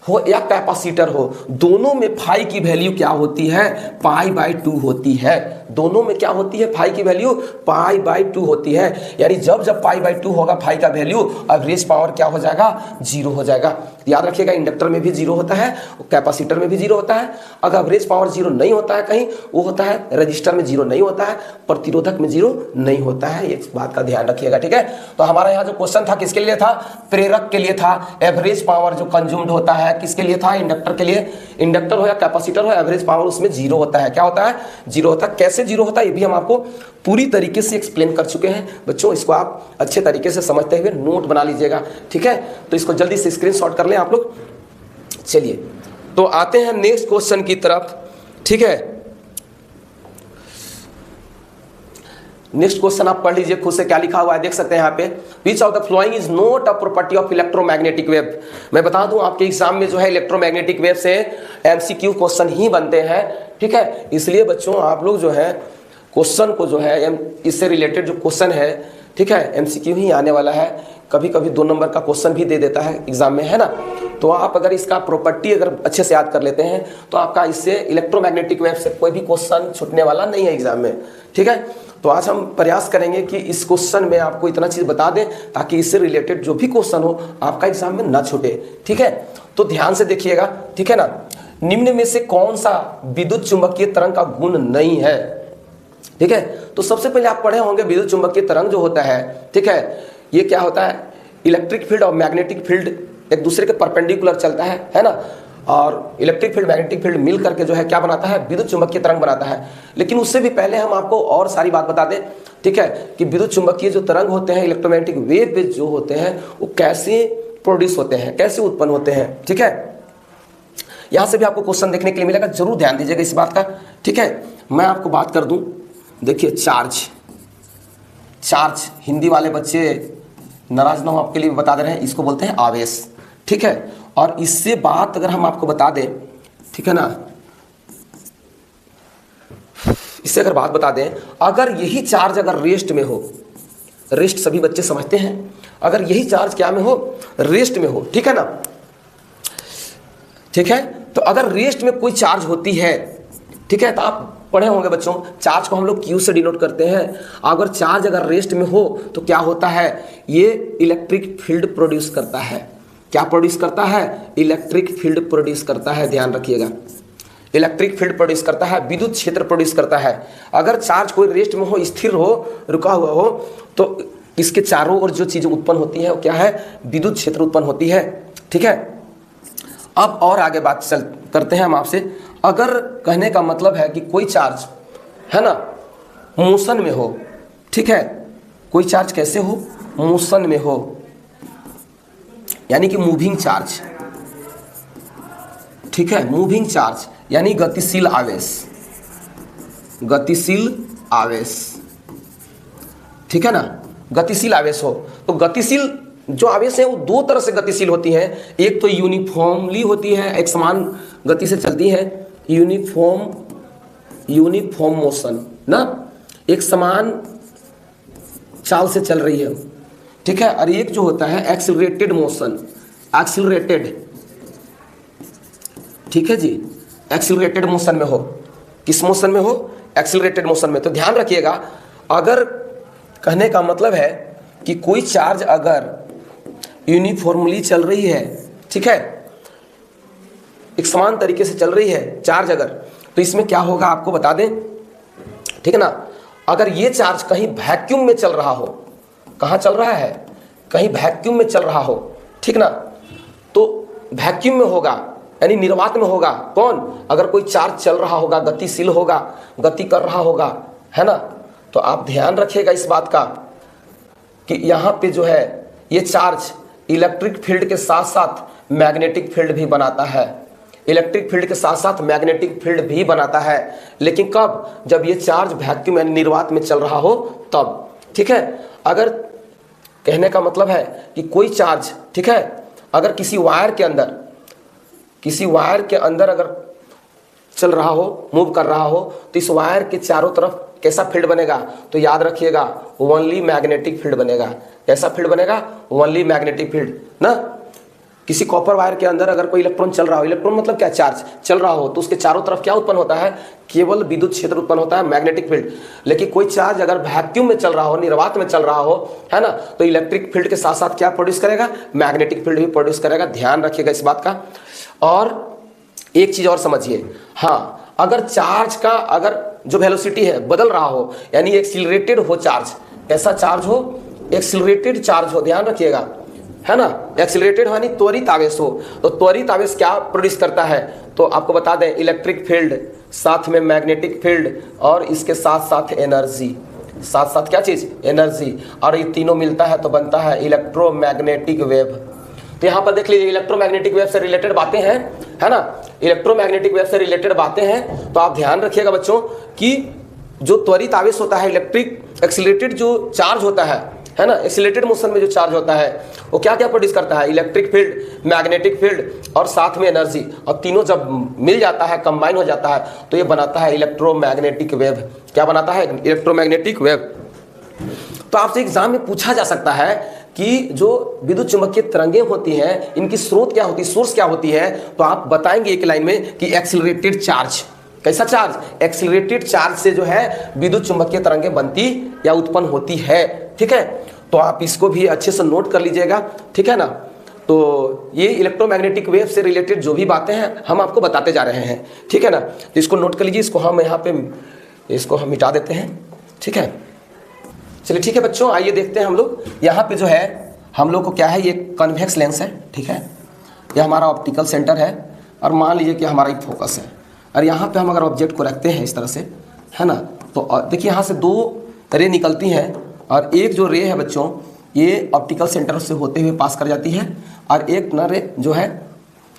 [SPEAKER 1] हो या कैपेसिटर हो, दोनों में फाई की वैल्यू क्या होती है? पाई बाई 2 होती है। दोनों में क्या होती है? फाई की वैल्यू पाई बाई 2 होती है। यानी जब जब पाई बाई 2 होगा फाई का वैल्यू, एवरेज पावर क्या हो जाएगा? 0 हो जाएगा। याद रखिएगा इंडक्टर में भी 0 होता है, कैपेसिटर में भी 0 होता है। अगर एवरेज पावर 0 नहीं होता है कहीं, वो होता है रजिस्टर में 0 नहीं होता है, प्रतिरोधक में 0 नहीं होता है। इस बात का ध्यान रखिएगा, ठीक है। तो हमारा यहाँ जो क्वेश्चन था किसके लिए था? प्रेरक के लिए था। एवरेज पावर जो कंज्यूम्ड होता है किसके लिए था? इंडक्टर के लिए। इंडक्टर हो या कैपेसिटर हो, एवरेज पावर उसमें 0 होता है। क्या होता है? 0 होता है। कैसे 0 होता है ये भी हम आपको पूरी तरीके से एक्सप्लेन कर चुके हैं बच्चों। इसको आप अच्छे तरीके से समझते हुए नोट बना लीजिएगा, ठीक है। तो इसको जल्दी से स्क्रीनशॉट कर लें आप लोग। चलिए तो आते हैं नेक्स्ट क्वेश्चन की तरफ, ठीक है। नेक्स्ट क्वेश्चन आप पढ़ लीजिए खुद से, क्या लिखा हुआ है देख सकते हैं यहाँ पे। Which of the following is not a property of electromagnetic wave. मैं बता दूं आपके एग्जाम में जो है इलेक्ट्रोमैग्नेटिक वेव से एमसीक्यू क्वेश्चन ही बनते हैं, ठीक है। इसलिए बच्चों आप लोग जो है क्वेश्चन को जो है इससे रिलेटेड जो क्वेश्चन है, ठीक है, एमसीक्यू ही आने वाला है। कभी कभी 2 नंबर का क्वेश्चन भी दे देता है एग्जाम में, है ना। तो आप अगर इसका प्रॉपर्टी अगर अच्छे से याद कर लेते हैं तो आपका इससे इलेक्ट्रोमैग्नेटिक वेव से कोई भी क्वेश्चन छूटने वाला नहीं है एग्जाम में, ठीक है। तो आज हम प्रयास करेंगे कि इस क्वेश्चन में आपको इतना चीज बता दें ताकि इससे रिलेटेड जो भी क्वेश्चन हो आपका एग्जाम में ना छूटे, ठीक है। तो ध्यान से देखिएगा, ठीक है ना। निम्न में से कौन सा विद्युत चुंबकीय तरंग का गुण नहीं है? ठीक है। तो सबसे पहले आप पढ़े होंगे विद्युत चुंबकीय तरंग जो होता है, ठीक है, ये क्या होता है? इलेक्ट्रिक फील्ड और मैग्नेटिक फील्ड एक दूसरे के परपेंडिकुलर चलता है ना। और इलेक्ट्रिक फील्ड मैग्नेटिक फील्ड मिल करके जो है क्या बनाता है? विद्युत चुंबकीय तरंग बनाता है। लेकिन उससे भी पहले हम आपको और सारी बात बता दें, ठीक है, कि विद्युत चुंबकीय जो तरंग होते हैं, इलेक्ट्रोमैग्नेटिक वेव जो होते हैं, वो कैसे प्रोड्यूस होते हैं, कैसे उत्पन्न होते हैं, ठीक है। यहां से भी आपको क्वेश्चन देखने के लिए मिलेगा, जरूर ध्यान दीजिएगा इस बात का, ठीक है। मैं आपको बात कर दूं, देखिए चार्ज हिंदी वाले बच्चे नाराज ना हो, आपके लिए बता दे रहे हैं, इसको बोलते हैं आवेश, ठीक है। और इससे बात अगर हम आपको बता दें, ठीक है ना, इससे अगर बात बता दें, अगर यही चार्ज अगर रेस्ट में हो, रेस्ट सभी बच्चे समझते हैं, अगर यही चार्ज क्या में हो, रेस्ट में हो, ठीक है ना, ठीक है। तो अगर रेस्ट में कोई चार्ज होती है, ठीक है, तो आप पढ़े होंगे बच्चों, चार्ज को हम लोग Q से डिनोट करते हैं। अगर चार्ज अगर रेस्ट में हो तो क्या होता है, ये इलेक्ट्रिक फील्ड प्रोड्यूस करता है। क्या प्रोड्यूस करता है? इलेक्ट्रिक फील्ड प्रोड्यूस करता है, ध्यान रखिएगा, इलेक्ट्रिक फील्ड प्रोड्यूस करता है, विद्युत क्षेत्र प्रोड्यूस करता है। अगर चार्ज कोई रेस्ट में हो, स्थिर हो, रुका हुआ हो, तो इसके चारों ओर जो चीजें उत्पन्न होती है वो क्या है, विद्युत क्षेत्र उत्पन्न होती है, ठीक है। अब और आगे बात चल करते हैं हम आपसे। अगर कहने का मतलब है कि कोई चार्ज है ना मोशन में हो, ठीक है, कोई चार्ज कैसे हो, मोशन में हो, यानी कि मूविंग चार्ज, ठीक है, मूविंग चार्ज यानी गतिशील आवेश, गतिशील आवेश, ठीक है ना, गतिशील आवेश हो। तो गतिशील जो आवेश है वो दो तरह से गतिशील होती है, एक तो यूनिफॉर्मली होती है, एक समान गति से चलती है, यूनिफॉर्म मोशन ना, एक समान चाल से चल रही है, ठीक है। और एक जो होता है एक्सीलरेटेड मोशन, एक्सीलरेटेड, ठीक है जी, एक्सीलरेटेड मोशन में हो। किस मोशन में हो? एक्सीलरेटेड मोशन में। तो ध्यान रखिएगा, अगर कहने का मतलब है कि कोई चार्ज अगर यूनिफॉर्मली चल रही है, ठीक है, एक समान तरीके से चल रही है चार्ज अगर, तो इसमें क्या होगा आपको बता दें, ठीक है ना। अगर ये चार्ज कहीं वैक्यूम में चल रहा हो, कहाँ चल रहा है, कहीं वैक्यूम में चल रहा हो, ठीक ना, तो वैक्यूम में होगा यानी निर्वात में होगा। कौन? अगर कोई चार्ज चल रहा होगा, गतिशील होगा, गति कर रहा होगा, है ना। तो आप ध्यान रखिएगा इस बात का कि यहाँ पे जो है ये चार्ज इलेक्ट्रिक फील्ड के साथ साथ मैग्नेटिक फील्ड भी बनाता है, इलेक्ट्रिक फील्ड के साथ साथ मैग्नेटिक फील्ड भी बनाता है। लेकिन कब? जब ये चार्ज वैक्यूम यानी निर्वात में चल रहा हो तब, ठीक है। अगर कहने का मतलब है कि कोई चार्ज, ठीक है, अगर किसी वायर के अंदर अगर चल रहा हो, मूव कर रहा हो, तो इस वायर के चारों तरफ कैसा फील्ड बनेगा? तो याद रखिएगा, ओनली मैग्नेटिक फील्ड बनेगा। कैसा फील्ड बनेगा? ओनली मैग्नेटिक फील्ड ना। किसी कॉपर वायर के अंदर अगर कोई इलेक्ट्रॉन चल रहा हो, इलेक्ट्रॉन मतलब क्या, चार्ज चल रहा हो, तो उसके चारों तरफ क्या उत्पन्न होता है? केवल विद्युत क्षेत्र उत्पन्न होता है, मैग्नेटिक फील्ड। लेकिन कोई चार्ज अगर वैक्यूम में चल रहा हो, निर्वात में चल रहा हो, है ना, तो इलेक्ट्रिक फील्ड के साथ साथ क्या प्रोड्यूस करेगा? मैग्नेटिक फील्ड भी प्रोड्यूस करेगा। ध्यान रखिएगा इस बात का। और एक चीज और समझिए, हाँ, अगर चार्ज का अगर जो वेलोसिटी है बदल रहा हो, यानी एक्सीलरेटेड हो चार्ज, ऐसा चार्ज हो, एक्सीलरेटेड चार्ज हो, ध्यान रखिएगा, है ना, एक्सीलरेटेड हो यानी त्वरित आवेश हो, तो त्वरित आवेश क्या प्रोड्यूस करता है? तो आपको बता दें, इलेक्ट्रिक फील्ड, साथ में मैग्नेटिक फील्ड, और इसके साथ साथ एनर्जी, साथ साथ क्या चीज? एनर्जी। और ये तीनों मिलता है तो बनता है इलेक्ट्रोमैग्नेटिक वेव। तो यहाँ पर देख लीजिए, इलेक्ट्रोमैग्नेटिक वेव से रिलेटेड बातें हैं, है ना, इलेक्ट्रोमैग्नेटिक वेव से रिलेटेड बातें हैं। तो आप ध्यान रखिएगा बच्चों कि जो त्वरित आवेश होता है, इलेक्ट्रिक एक्सीलरेटेड जो चार्ज होता है ना, एक्सीलरेटेड मोशन में जो चार्ज होता है, वो क्या क्या प्रोड्यूस करता है? इलेक्ट्रिक फील्ड, मैग्नेटिक फील्ड और साथ में एनर्जी। और तीनों जब मिल जाता है, कंबाइन हो जाता है, तो ये बनाता है इलेक्ट्रोमैग्नेटिक वेव। क्या बनाता है? Electromagnetic wave. तो आपसे एग्जाम में पूछा जा सकता है कि जो विद्युत चुंबकीय तरंगें होती हैं, इनकी स्रोत क्या होती है, सोर्स क्या होती है? तो आप बताएंगे एक लाइन में कि एक्सीलरेटेड चार्ज। कैसा चार्ज? एक्सीलरेटेड चार्ज से जो है विद्युत चुंबकीय तरंगें बनती या उत्पन्न होती है, ठीक है। तो आप इसको भी अच्छे से नोट कर लीजिएगा, ठीक है ना। तो ये इलेक्ट्रोमैग्नेटिक वेव से रिलेटेड जो भी बातें हैं हम आपको बताते जा रहे हैं, ठीक है ना। तो इसको नोट कर लीजिए, इसको हम यहाँ पे इसको हम मिटा देते हैं, ठीक है। चलिए ठीक है बच्चों, आइए देखते हैं हम लोग। यहाँ पे जो है हम लोग को क्या है, ये कन्वेक्स लेंस है, ठीक है, ये हमारा ऑप्टिकल सेंटर है, और मान लीजिए कि हमारा एक फोकस है, और यहाँ पे हम अगर ऑब्जेक्ट को रखते हैं इस तरह से, है ना, तो देखिए यहाँ से दो रे निकलती हैं, और एक जो रे है बच्चों, ये ऑप्टिकल सेंटर से होते हुए पास कर जाती है, और एक न रे जो है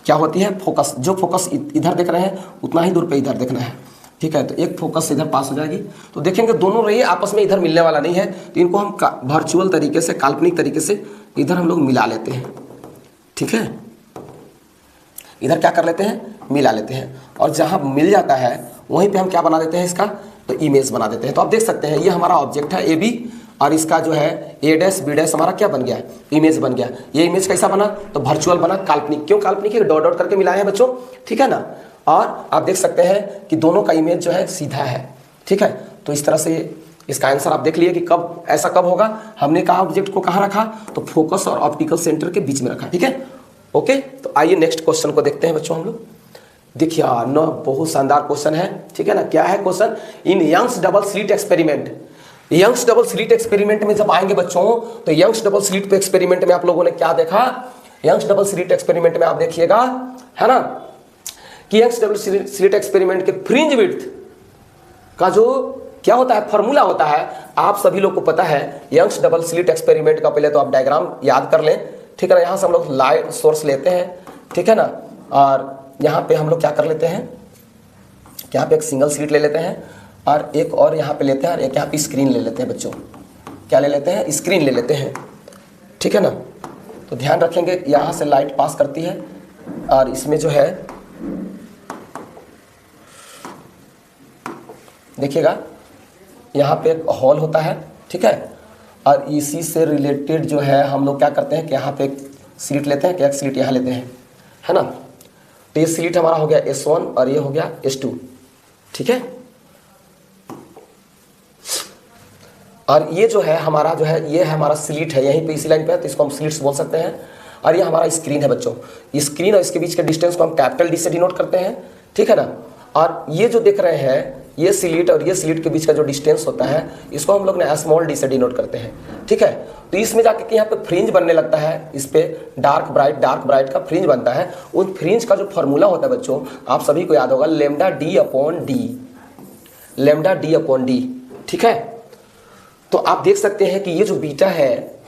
[SPEAKER 1] क्या होती है, फोकस। जो फोकस इधर देख रहे हैं उतना ही दूर पे इधर देखना है, ठीक है। तो एक फोकस से इधर पास हो जाएगी, तो देखेंगे दोनों रे आपस में इधर मिलने वाला नहीं है, तो इनको हम वर्चुअल तरीके से, काल्पनिक तरीके से इधर हम लोग मिला लेते हैं, ठीक है। इधर क्या कर लेते हैं, मिला लेते हैं, और जहाँ मिल जाता है वहीं पे हम क्या बना देते हैं इसका, तो इमेज बना देते हैं। तो आप देख सकते हैं ये हमारा ऑब्जेक्ट है ए बी, और इसका जो है ए डैश बी डैश हमारा क्या बन गया, इमेज बन गया। ये इमेज कैसा बना, तो वर्चुअल बना, काल्पनिक। क्यों काल्पनिक है, डॉट डॉट करके मिलाए हैं बच्चों, ठीक है ना। और आप देख सकते हैं कि दोनों का इमेज जो है सीधा है, ठीक है। तो इस तरह से इसका आंसर आप देख लिए कि कब ऐसा कब होगा। हमने कहा ऑब्जेक्ट को कहाँ रखा, तो फोकस और ऑप्टिकल सेंटर के बीच में रखा, ठीक है। ओके, तो आइए नेक्स्ट क्वेश्चन को देखते हैं बच्चों हम लोग। देखिए न बहुत शानदार क्वेश्चन है, ठीक है ना। क्या है question, in Young's double slit experiment. Young's double slit experiment में जब आएंगे बच्चों, तो यंग्स डबल स्लिट एक्सपेरिमेंट में आप लोगों ने क्या देखा, यंग्स डबल स्लिट एक्सपेरिमेंट में आप देखिएगा, है ना, कि यंग्स डबल स्लिट एक्सपेरिमेंट के फ्रिंज विड्थ का जो क्या होता है, फॉर्मूला होता है, आप सभी लोग को पता है। यंग्स डबल स्लिट एक्सपेरिमेंट का पहले तो आप डायग्राम याद कर लें, ठीक है ना। यहाँ से हम लोग लाइट सोर्स लेते हैं, ठीक है ना, और यहाँ पे हम लोग क्या कर लेते हैं, यहाँ पे एक सिंगल स्लिट ले लेते हैं, और एक और यहाँ पे लेते हैं, और एक यहाँ पे स्क्रीन ले लेते हैं बच्चों। क्या ले लेते हैं, स्क्रीन ले लेते हैं, ठीक है ना। तो ध्यान रखेंगे यहाँ से लाइट पास करती है, और इसमें जो है देखिएगा यहाँ पे एक हॉल होता है, ठीक है। और इसी से रिलेटेड जो है हम लोग क्या करते हैं कि यहाँ पे एक स्लिट लेते हैं, कि एक स्लिट यहाँ लेते हैं, है ना। तो ये स्लिट हमारा हो गया S1 और ये हो गया S2, ठीक है। और ये जो है हमारा जो है, ये है हमारा स्लिट है, यहीं पे इसी लाइन पे है, तो इसको हम स्लिट्स बोल सकते हैं। और ये हमारा स्क्रीन है बच्चों। स्क्रीन और इसके बीच के डिस्टेंस को हम कैपिटल D से डिनोट करते हैं, ठीक है ना। और ये जो देख रहे हैं, ये स्लिट और ये स्लिट के बीच का जो डिस्टेंस होता है, इसको हम लोग ने स्मॉल d से डिनोट करते हैं, ठीक है। तो इसमें जाके कि यहाँ पे फ्रिंज बनने लगता है, इस पे डार्क ब्राइट का फ्रिंज बनता है। उन फ्रिंज का जो फॉर्मूला होता है बच्चों, आप सभी को याद होगा, लेमडा डी अपॉन डी, ठीक है। तो आप देख सकते हैं कि ये जो बीटा है,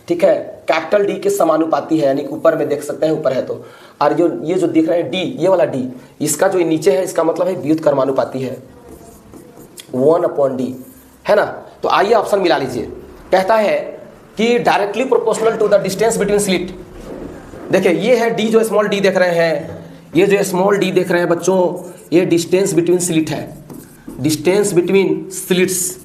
[SPEAKER 1] ठीक है, कैपिटल D के समानुपाती है, यानी कि ऊपर में देख सकते हैं, ऊपर है तो। और जो ये जो दिख रहे हैं D, ये वाला D, इसका जो नीचे है, इसका मतलब है व्युत्क्रमानुपाती है, 1/d, है ना। तो आइए ऑप्शन मिला लीजिए। कहता है कि directly proportional to the distance between slit. देखिए ये है D, जो स्मॉल d देख रहे हैं, ये जो स्मॉल d देख रहे हैं बच्चों, ये डिस्टेंस बिटवीन स्लिट है, distance between slits.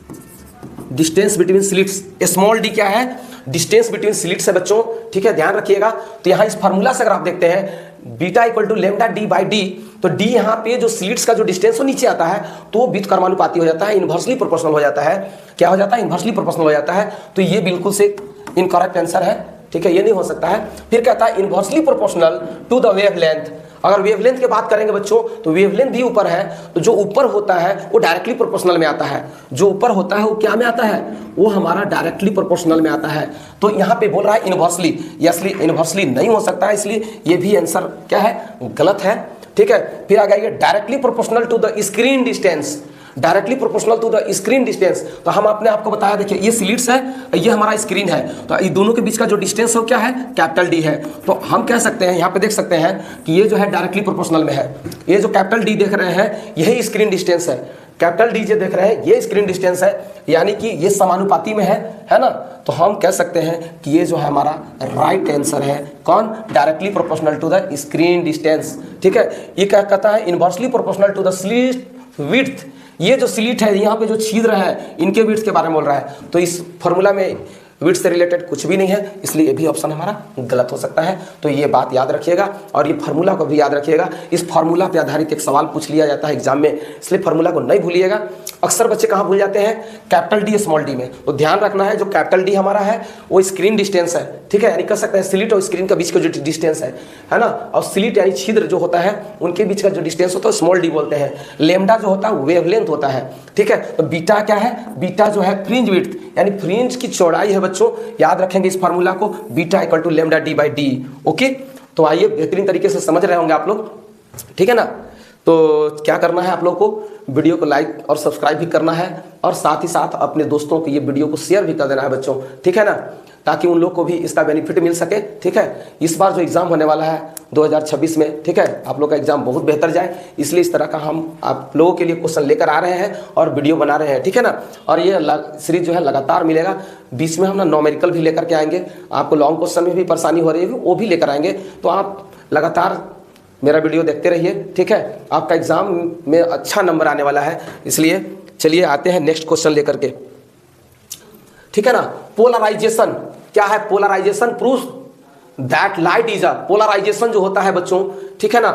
[SPEAKER 1] Small d क्या है, डिस्टेंस बिटवीन स्लिट्स है बच्चों, ठीक है, ध्यान रखिएगा। तो यहाँ इस फार्मूला से अगर आप देखते हैं, beta equal to lambda d by D, तो d यहाँ पे जो स्लिट्स का जो डिस्टेंस वो नीचे आता है, तो वो व्युत्क्रमानुपाती हो जाता है, इन्वर्सली प्रोपोर्शनल हो जाता है। क्या हो जाता है, इन्वर्सली प्रोपोर्शनल हो जाता है। तो ये बिल्कुल से इनकरेक्ट आंसर है, ठीक है, ये नहीं हो सकता है। फिर कहता है inversely proportional to the wavelength. अगर वेवलेंथ की बात करेंगे बच्चों, तो वेवलेंथ भी ऊपर है, तो जो ऊपर होता है वो डायरेक्टली प्रोपोर्शनल में आता है। जो ऊपर होता है वो क्या में आता है, वो हमारा डायरेक्टली प्रोपोर्शनल में आता है। तो यहाँ पे बोल रहा है इन्वर्सली, इसलिए इन्वर्सली नहीं हो सकता है, इसलिए ये भी आंसर क्या है, गलत है, ठीक है। फिर आ गया directly proportional to the screen distance, directly proportional to the screen distance. तो हम आपने आपको बताया, देखिए ये स्लिट्स है, ये हमारा स्क्रीन है, तो ये दोनों के बीच का जो डिस्टेंस है वो क्या है, कैपिटल D है। तो हम कह सकते हैं, यहाँ पे देख सकते हैं कि ये जो है डायरेक्टली प्रोपोर्शनल में है। ये जो कैपिटल D देख रहे हैं, यही स्क्रीन डिस्टेंस है। कैपिटल D जो देख रहे हैं, ये स्क्रीन डिस्टेंस है, यानी कि ये समानुपाती में है ना। तो हम कह सकते हैं कि ये जो है हमारा राइट आंसर है, कौन, directly proportional to the screen distance, ठीक है। ये क्या कहता है, inversely proportional to the slit width. ये जो स्लिट है, यहाँ पे जो छिद्र है, इनके विड्थ के बारे में बोल रहा है। तो इस फॉर्मूला में विड्थ से रिलेटेड कुछ भी नहीं है, इसलिए ये भी ऑप्शन हमारा गलत हो सकता है। तो ये बात याद रखिएगा, और ये फार्मूला को भी याद रखिएगा। इस फार्मूला पे आधारित एक सवाल पूछ लिया जाता है एग्जाम में, इसलिए फार्मूला को नहीं भूलिएगा। अक्सर बच्चे कहाँ भूल जाते हैं, कैपिटल D स्मॉल d में। तो ध्यान रखना है, जो कैपिटल D हमारा है वो स्क्रीन डिस्टेंस है, ठीक है, यानी कह सकते हैं स्लिट और स्क्रीन के बीच का जो डिस्टेंस है ना। और स्लिट यानी छिद्र जो होता है, उनके बीच का जो डिस्टेंस होता है स्मॉल d बोलते हैं। लेमडा जो होता है वेवलेंथ होता है, ठीक है। तो बीटा क्या है, बीटा जो है फ्रिंज विड्थ, यानी फ्रिंज की चौड़ाई है बच्चों। याद रखेंगे इस फार्मूला को, beta equal to lambda d by D. Okay, तो आइए बेहतरीन तरीके से समझ रहे होंगे आप लोग, ठीक है ना। तो क्या करना है आप लोग को, वीडियो को लाइक और सब्सक्राइब भी करना है, और साथ ही साथ अपने दोस्तों को ये वीडियो को शेयर भी कर देना है बच्चों, ठीक है ना, ताकि उन लोग को भी इसका बेनिफिट मिल सके, ठीक है। इस बार जो एग्ज़ाम होने वाला है 2026 में, ठीक है, आप लोग का एग्जाम बहुत बेहतर जाए, इसलिए इस तरह का हम आप लोगों के लिए क्वेश्चन लेकर आ रहे हैं और वीडियो बना रहे हैं, ठीक है ना। और ये सीरीज जो है लगातार मिलेगा। बीच में हम ना न्यूमेरिकल भी लेकर के आएंगे, आपको लॉन्ग क्वेश्चन में भी परेशानी हो रही है वो भी लेकर आएंगे। तो आप लगातार मेरा वीडियो देखते रहिए, ठीक है। आपका एग्जाम में अच्छा नंबर आने वाला है, इसलिए चलिए आते हैं नेक्स्ट क्वेश्चन लेकर के, ठीक है ना। पोलराइजेशन क्या है? Polarisation proves that light is a, polarisation जो होता है बच्चों, ठीक है ना,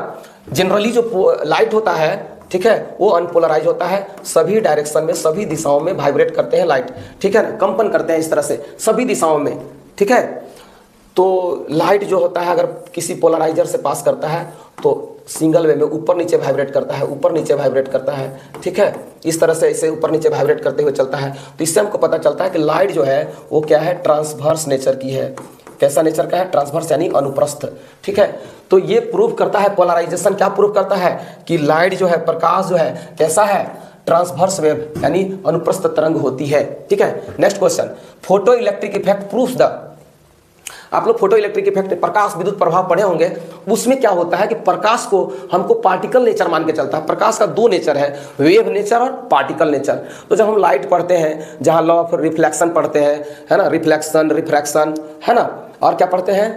[SPEAKER 1] जनरली जो लाइट होता है, ठीक है, वो अनपोलराइज होता है, सभी डायरेक्शन में, सभी दिशाओं में वाइब्रेट करते हैं लाइट, ठीक है ना, कंपन करते हैं इस तरह से सभी दिशाओं में, ठीक है। तो लाइट जो होता है अगर किसी पोलराइजर से पास करता है तो सिंगल वे में ऊपर नीचे वाइब्रेट करता है, ऊपर नीचे वाइब्रेट करता है, ठीक है, इस तरह से इसे ऊपर नीचे वाइब्रेट करते हुए चलता है। तो इससे हमको पता चलता है कि लाइट जो है वो क्या है, ट्रांसवर्स नेचर की है। कैसा नेचर का है? ट्रांसवर्स यानी अनुप्रस्थ, ठीक है। तो ये प्रूव करता है, पोलराइजेशन क्या प्रूव करता है कि लाइट जो है, प्रकाश जो है कैसा है, ट्रांसवर्स वेव यानी अनुप्रस्थ तरंग होती है, ठीक है। Next question, photo electric effect proves the, आप लोग फोटो इलेक्ट्रिक इफेक्ट, प्रकाश विद्युत प्रभाव पढ़े होंगे। उसमें क्या होता है कि प्रकाश को हमको पार्टिकल नेचर मान के चलता है। प्रकाश का दो नेचर है, वेव नेचर और पार्टिकल नेचर। तो जब हम लाइट पढ़ते हैं, जहाँ लॉ ऑफ रिफ्लेक्शन पढ़ते हैं, है ना, रिफ्लेक्शन, रिफ्रैक्शन, है ना, और क्या पढ़ते हैं,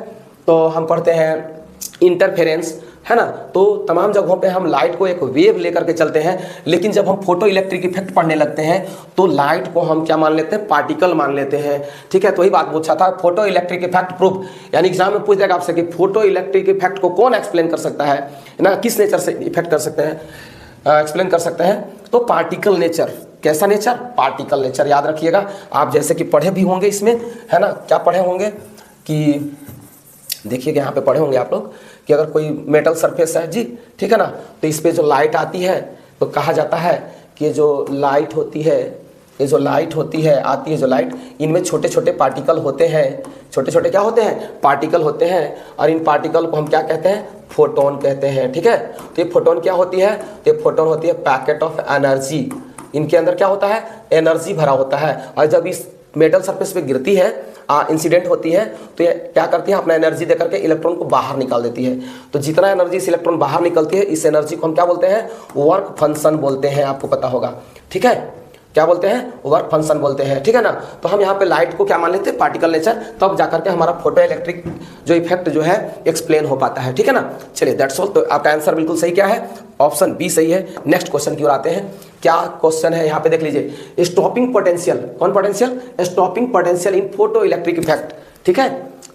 [SPEAKER 1] तो हम पढ़ते हैं इंटरफेरेंस, है ना। तो तमाम जगहों पे हम लाइट को एक वेव लेकर के चलते हैं, लेकिन जब हम फोटो इलेक्ट्रिक इफेक्ट पढ़ने लगते हैं तो लाइट को हम क्या मान लेते हैं, पार्टिकल मान लेते हैं, ठीक है। तो वही बात पूछा था, फोटो इलेक्ट्रिक इफेक्ट प्रूफ, यानी एग्जाम में पूछ जाएगा आपसे कि फोटो इलेक्ट्रिक इफेक्ट को कौन एक्सप्लेन कर सकता है ना, किस नेचर से इफेक्ट कर सकते हैं, एक्सप्लेन कर सकते हैं, तो पार्टिकल नेचर। कैसा नेचर? Particle nature. याद रखिएगा आप, जैसे कि पढ़े भी होंगे इसमें, है ना, क्या पढ़े होंगे कि देखिएगा यहाँ पे पढ़े होंगे आप लोग कि अगर कोई मेटल सरफेस है जी, ठीक है ना, तो इस पे जो लाइट आती है तो कहा जाता है कि जो लाइट होती है, ये जो लाइट होती है, आती है जो लाइट, इनमें छोटे छोटे पार्टिकल होते हैं। छोटे छोटे क्या होते हैं? पार्टिकल होते हैं। और इन पार्टिकल को हम क्या कहते हैं? फोटोन कहते हैं, ठीक है। तो ये फोटोन क्या होती है? तो ये फोटोन होती है पैकेट ऑफ एनर्जी। इनके अंदर क्या होता है? एनर्जी भरा होता है। और जब इस मेटल सरफेस पे गिरती है, इंसिडेंट होती है, तो ये क्या करती है? अपना एनर्जी देकर के इलेक्ट्रॉन को बाहर निकाल देती है। तो जितना एनर्जी इस इलेक्ट्रॉन बाहर निकलती है, इस एनर्जी को हम क्या बोलते हैं? वर्क फंक्शन बोलते हैं, आपको पता होगा, ठीक है। क्या बोलते हैं? वर्क फंक्शन बोलते हैं, ठीक है ना। तो हम यहाँ पे लाइट को क्या मान लेते हैं? Particle nature. तब जाकर के हमारा फोटो इलेक्ट्रिक जो इफेक्ट जो है एक्सप्लेन हो पाता है, ठीक है ना। चलिए दैट्स ऑल। तो आपका आंसर बिल्कुल सही क्या है? ऑप्शन बी सही है। नेक्स्ट क्वेश्चन की ओर आते हैं। क्या क्वेश्चन है यहाँ पे देख लीजिए, स्टॉपिंग पोटेंशियल। कौन potential? Stopping potential in photo electric effect, ठीक है।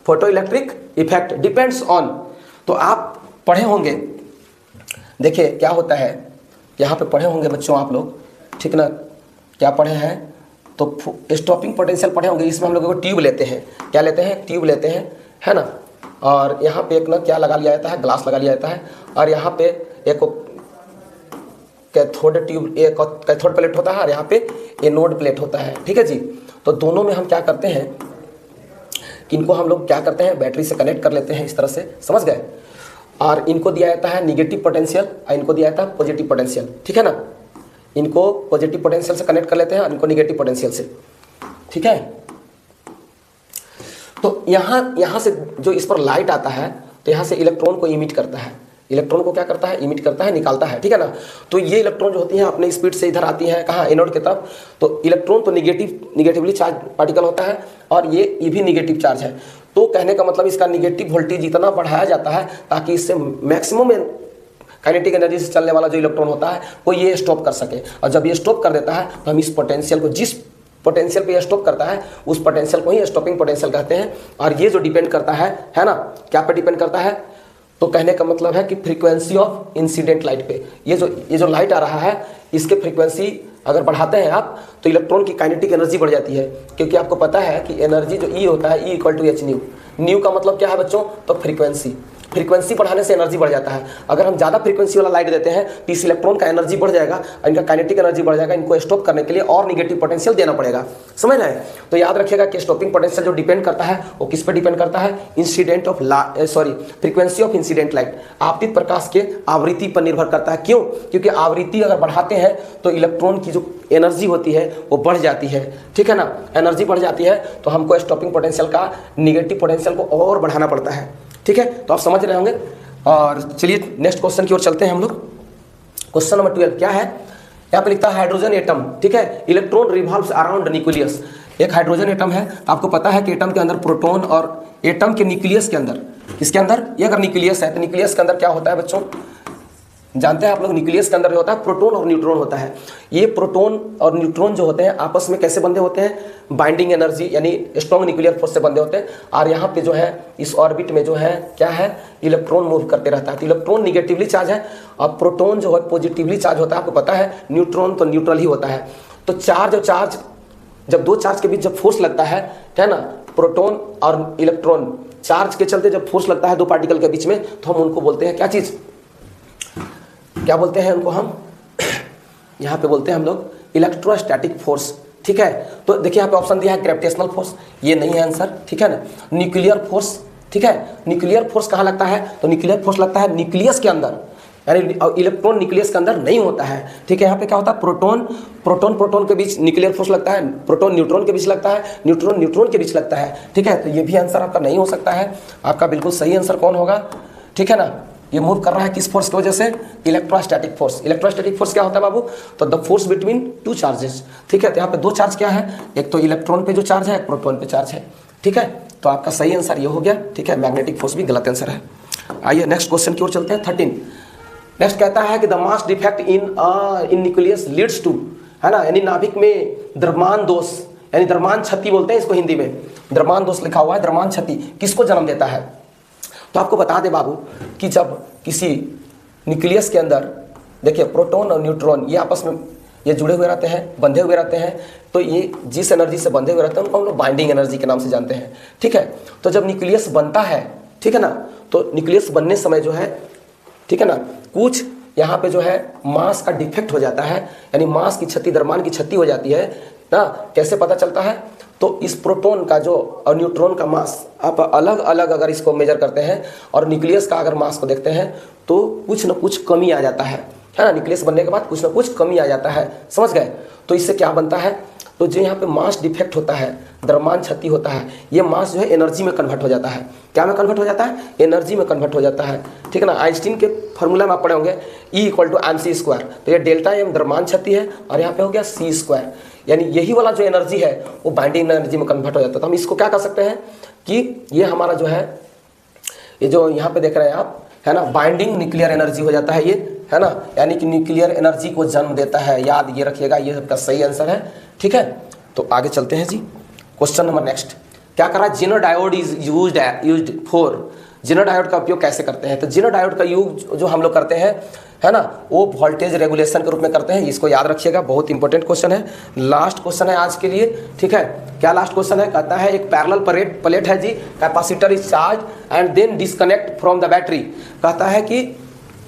[SPEAKER 1] Photo electric effect depends on, तो आप पढ़े होंगे, देखिए क्या होता है, यहाँ पे पढ़े होंगे बच्चों आप लोग, ठीक ना। क्या पढ़े हैं? तो स्टॉपिंग पोटेंशियल पढ़े होंगे। इसमें हम लोग को ट्यूब लेते हैं, क्या लेते हैं? ट्यूब लेते हैं, है ना। और यहाँ पे एक ना क्या लगा लिया जाता है? ग्लास लगा लिया जाता है। और यहाँ पे एक कैथोड ट्यूब, एक कैथोड प्लेट होता है और यहाँ पे एनोड प्लेट होता है, ठीक है जी। तो दोनों में हम क्या करते हैं कि इनको हम लोग क्या करते हैं? बैटरी से कनेक्ट कर लेते हैं, इस तरह से, समझ गए। और इनको दिया जाता है निगेटिव पोटेंशियल और इनको दिया जाता है पॉजिटिव पोटेंशियल, ठीक है ना। इनको पॉजिटिव पोटेंशियल से कनेक्ट कर लेते हैं और इनको निगेटिव पोटेंशियल से, ठीक है। तो यहाँ से जो इस पर लाइट आता है तो यहाँ से इलेक्ट्रॉन को इमिट करता है। इलेक्ट्रॉन को क्या करता है? इमिट करता है, निकालता है, ठीक है ना। तो ये इलेक्ट्रॉन जो होती हैं अपने स्पीड से इधर आती है, कहाँ? एनोड की तरफ। तो इलेक्ट्रॉन तो निगेटिवली चार्ज पार्टिकल होता है और ये भी निगेटिव चार्ज है। तो कहने का मतलब इसका निगेटिव वोल्टेज इतना बढ़ाया जाता है ताकि इससे मैक्सिमम काइनेटिक एनर्जी से चलने वाला जो इलेक्ट्रॉन होता है वो ये स्टॉप कर सके। और जब ये स्टॉप कर देता है तो हम इस पोटेंशियल को, जिस पोटेंशियल पे ये स्टॉप करता है, उस पोटेंशियल को ही स्टॉपिंग पोटेंशियल कहते हैं। और ये जो डिपेंड करता है ना, क्या पे डिपेंड करता है? तो कहने का मतलब है कि फ्रीक्वेंसी ऑफ इंसिडेंट लाइट पे। ये जो लाइट आ रहा है, इसके फ्रीक्वेंसी अगर बढ़ाते हैं आप तो इलेक्ट्रॉन की काइनेटिक एनर्जी बढ़ जाती है। क्योंकि आपको पता है कि एनर्जी जो ई होता है, ई = h न्यू। न्यू का मतलब क्या है बच्चों? तो फ्रीक्वेंसी बढ़ाने से एनर्जी बढ़ जाता है। अगर हम ज़्यादा फ्रीक्वेंसी वाला लाइट देते हैं तो इस इलेक्ट्रॉन का एनर्जी बढ़ जाएगा, इनका काइनेटिक एनर्जी बढ़ जाएगा। इनको स्टॉप करने के लिए और निगेटिव पोटेंशियल देना पड़ेगा, समझ रहे हैं। तो याद रखिएगा कि स्टॉपिंग पोटेंशियल जो डिपेंड करता है वो किस पर डिपेंड करता है? फ्रीक्वेंसी ऑफ इंसिडेंट लाइट, आपतित प्रकाश के आवृत्ति पर निर्भर करता है। क्यों? क्योंकि आवृत्ति अगर बढ़ाते हैं तो इलेक्ट्रॉन की जो एनर्जी होती है वो बढ़ जाती है, ठीक है ना। एनर्जी बढ़ जाती है तो हमको स्टॉपिंग पोटेंशियल का निगेटिव पोटेंशियल को और बढ़ाना पड़ता है, ठीक है। तो आप समझ रहे होंगे। और चलिए नेक्स्ट क्वेश्चन की ओर चलते हैं हम लोग। क्वेश्चन नंबर 12 क्या है? यहाँ पे लिखता है हाइड्रोजन एटम, ठीक है। Electron revolves around nucleus. एक हाइड्रोजन एटम है, आपको पता है कि एटम के अंदर प्रोटॉन, और एटम के न्यूक्लियस के अंदर, इसके अंदर ये अगर न्यूक्लियस है तो न्यूक्लियस के अंदर क्या होता है बच्चों? जानते हैं आप लोग, न्यूक्लियस के अंदर जो होता है प्रोटॉन और न्यूट्रॉन होता है। ये प्रोटॉन और न्यूट्रॉन जो होते हैं आपस में कैसे बंधे होते हैं, बाइंडिंग एनर्जी यानी स्ट्रॉन्ग न्यूक्लियर फोर्स से बंधे होते हैं। और यहाँ पे जो है इस ऑर्बिट में जो है क्या है, इलेक्ट्रॉन मूव करते रहता है। तो इलेक्ट्रॉन निगेटिवली चार्ज है और प्रोटॉन जो है पॉजिटिवली चार्ज होता है। आपको पता है न्यूट्रॉन तो न्यूट्रल ही होता है। तो चार्ज जब दो चार्ज के बीच जब फोर्स लगता है ना, प्रोटॉन और इलेक्ट्रॉन चार्ज के चलते जब फोर्स लगता है दो पार्टिकल के बीच में, तो हम उनको बोलते हैं क्या चीज, क्या बोलते हैं उनको हम, यहाँ पे बोलते हैं हम लोग इलेक्ट्रोस्टैटिक फोर्स। ठीक है, तो देखिए यहाँ पे ऑप्शन दिया है ग्रेविटेशनल फोर्स, ये नहीं है आंसर। ठीक है ना, न्यूक्लियर फोर्स। ठीक है, न्यूक्लियर फोर्स कहाँ लगता है, तो न्यूक्लियर फोर्स लगता है न्यूक्लियस के अंदर, यानी इलेक्ट्रॉन न्यूक्लियस के अंदर नहीं होता है। ठीक है, यहाँ पे क्या होता है, प्रोटॉन के बीच न्यूक्लियर फोर्स लगता है, प्रोटॉन न्यूट्रॉन के बीच लगता है, न्यूट्रॉन के बीच लगता है। ठीक है, तो ये भी आंसर आपका नहीं हो सकता है। आपका बिल्कुल सही आंसर कौन होगा, ठीक है ना, ये मूव कर रहा है किस फोर्स की वजह से, इलेक्ट्रोस्टैटिक फोर्स। इलेक्ट्रोस्टैटिक फोर्स क्या होता है बाबू, तो the force between two charges. ठीक है, तो यहाँ पे दो चार्ज क्या है, एक तो इलेक्ट्रॉन पे जो चार्ज है, एक प्रोटॉन पे चार्ज है। ठीक है, तो आपका सही आंसर ये हो गया। ठीक है, मैग्नेटिक फोर्स भी गलत आंसर है। आइए नेक्स्ट क्वेश्चन की ओर चलते हैं। 13 नेक्स्ट कहता है कि the mass defect in nucleus leads to, है ना, यानी नाभिक में द्रव्यमान दोष, यानी द्रव्यमान क्षति बोलते हैं इसको हिंदी में, द्रव्यमान दोष लिखा हुआ है, द्रव्यमान क्षति किसको जन्म देता है। तो आपको बता दे बाबू कि जब किसी न्यूक्लियस के अंदर देखिए प्रोटॉन और न्यूट्रॉन ये आपस में ये जुड़े हुए रहते हैं, बंधे हुए रहते हैं, तो ये जिस एनर्जी से बंधे हुए रहते हैं उनको हम लोग बाइंडिंग एनर्जी के नाम से जानते हैं। ठीक है, तो जब न्यूक्लियस बनता है, ठीक है ना, तो न्यूक्लियस बनने समय जो है, ठीक है ना, कुछ यहाँ पे जो है मास का डिफेक्ट हो जाता है, यानी मास की क्षति, द्रव्यमान की क्षति हो जाती है ना। कैसे पता चलता है, तो इस प्रोटॉन का जो और न्यूट्रॉन का मास आप अलग अलग अगर इसको मेजर करते हैं और न्यूक्लियस का अगर मास को देखते हैं तो कुछ न कुछ कमी आ जाता है ना। न्यूक्लियस बनने के बाद कुछ न कुछ कमी आ जाता है, समझ गए। तो इससे क्या बनता है, तो जो यहाँ पे मास डिफेक्ट होता है, द्रव्यमान क्षति होता है, ये मास जो है एनर्जी में कन्वर्ट हो जाता है। क्या में कन्वर्ट हो जाता है, एनर्जी में कन्वर्ट हो जाता है। ठीक है ना, आइंस्टीन के फॉर्मूला में आप पढ़े होंगे E=mc²। तो ये डेल्टा एम द्रव्यमान क्षति है और यहाँ पे हो गया c², यानी यही वाला जो एनर्जी है वो बाइंडिंग एनर्जी में कन्वर्ट हो जाता है। तो हम इसको क्या कर सकते हैं कि ये हमारा जो है, ये जो यहाँ पे देख रहे हैं आप, है ना, बाइंडिंग न्यूक्लियर एनर्जी हो जाता है ये, है ना, यानी कि न्यूक्लियर एनर्जी को जन्म देता है। याद ये रखिएगा, ये सबका सही आंसर है। ठीक है, तो आगे चलते हैं जी। क्वेश्चन नंबर नेक्स्ट क्या कर रहा है, Zener diode is used for, Zener diode का उपयोग कैसे करते हैं। तो जेनर डायोड का यूज जो हम लोग करते हैं, है ना, वो वोल्टेज रेगुलेशन के रूप में करते हैं। इसको याद रखिएगा, बहुत इंपॉर्टेंट क्वेश्चन है। लास्ट क्वेश्चन है आज के लिए। ठीक है, क्या लास्ट क्वेश्चन है, कहता है एक पैरेलल प्लेट है जी, capacitor is charge and then disconnect from the battery. कहता है कि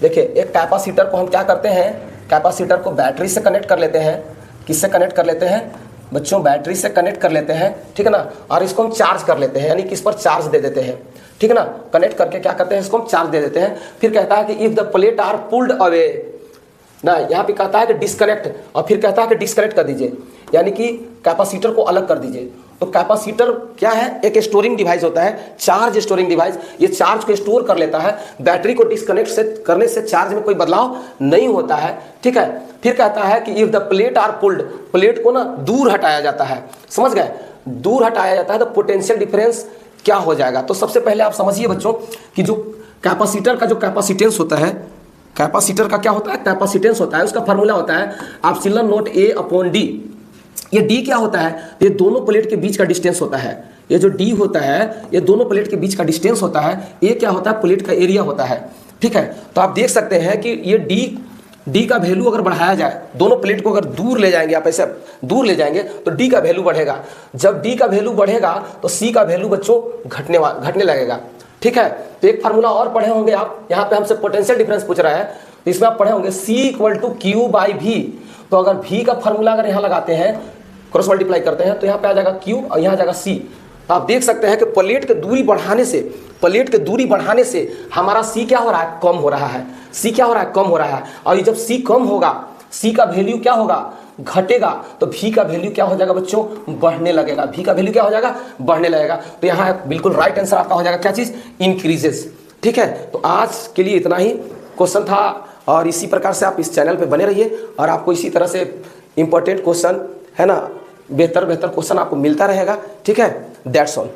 [SPEAKER 1] देखिए एक कैपेसिटर को हम क्या करते हैं, कैपेसिटर को बैटरी से कनेक्ट कर लेते हैं। किससे कनेक्ट कर लेते हैं बच्चों, बैटरी से कनेक्ट कर लेते हैं। ठीक है ना, और इसको हम चार्ज कर लेते हैं, यानी कि इस पर चार्ज दे देते हैं। ठीक है ना, कनेक्ट करके क्या करते हैं, इसको हम चार्ज दे देते हैं। फिर कहता है कि if the plate are pulled away ना, यहाँ पे कहता है कि डिस्कनेक्ट, और फिर कहता है कि डिस्कनेक्ट कर दीजिए, यानी कि कैपेसिटर को अलग कर दीजिए। तो कैपेसिटर क्या है, एक स्टोरिंग डिवाइस होता है, चार्ज स्टोरिंग डिवाइस। ये चार्ज को स्टोर कर लेता है, बैटरी को डिस्कनेक्ट करने से चार्ज में कोई बदलाव नहीं होता है। ठीक है, फिर कहता है कि if the plate are pulled, plate को ना दूर हटाया जाता है, समझ गए, दूर हटाया जाता है तो पोटेंशियल डिफरेंस क्या हो जाएगा। तो सबसे पहले आप समझिए बच्चों कि जो कैपेसिटर का जो कैपेसिटेंस होता है, कैपेसिटर का क्या होता है, कैपेसिटेंस होता है, उसका फार्मूला होता है एप्सिलॉन नॉट A/d। ये d क्या होता है, ये दोनों प्लेट के बीच का डिस्टेंस होता है। ये जो d होता है ये दोनों प्लेट के बीच का डिस्टेंस होता है। ये क्या होता है, प्लेट का एरिया होता है। ठीक है, तो आप देख सकते हैं कि ये d का वैल्यू अगर बढ़ाया जाए, दोनों प्लेट को अगर दूर ले जाएंगे, आप ऐसे दूर ले जाएंगे तो d का वैल्यू बढ़ेगा। जब d का वैल्यू बढ़ेगा तो c का वैल्यू बच्चों घटने लगेगा। ठीक है, तो एक फार्मूला और पढ़े होंगे आप, यहाँ पे हमसे पोटेंशियल डिफरेंस पूछ रहा है, तो इसमें आप पढ़े होंगे C=Q/V। तो अगर V का फार्मूला अगर यहाँ लगाते हैं, क्रॉस मल्टीप्लाई करते हैं, तो यहाँ पे आ जाएगा Q और यहाँ जाएगा C। तो आप देख सकते हैं कि प्लेट के दूरी बढ़ाने से हमारा C क्या हो रहा है, कम हो रहा है। C क्या हो रहा है, कम हो रहा है। और ये जब C कम होगा, C का वैल्यू क्या होगा, घटेगा, तो V का वैल्यू क्या हो जाएगा बच्चों, बढ़ने लगेगा। V का वैल्यू क्या हो जाएगा, बढ़ने लगेगा। तो यहाँ बिल्कुल राइट आंसर आपका हो जाएगा क्या चीज, इंक्रीजेस। ठीक है, तो आज के लिए इतना ही क्वेश्चन था, और इसी प्रकार से आप इस चैनल पे बने रहिए और आपको इसी तरह से इंपॉर्टेंट क्वेश्चन, है ना, बेहतर क्वेश्चन आपको मिलता रहेगा। ठीक है, दैट्स ऑल।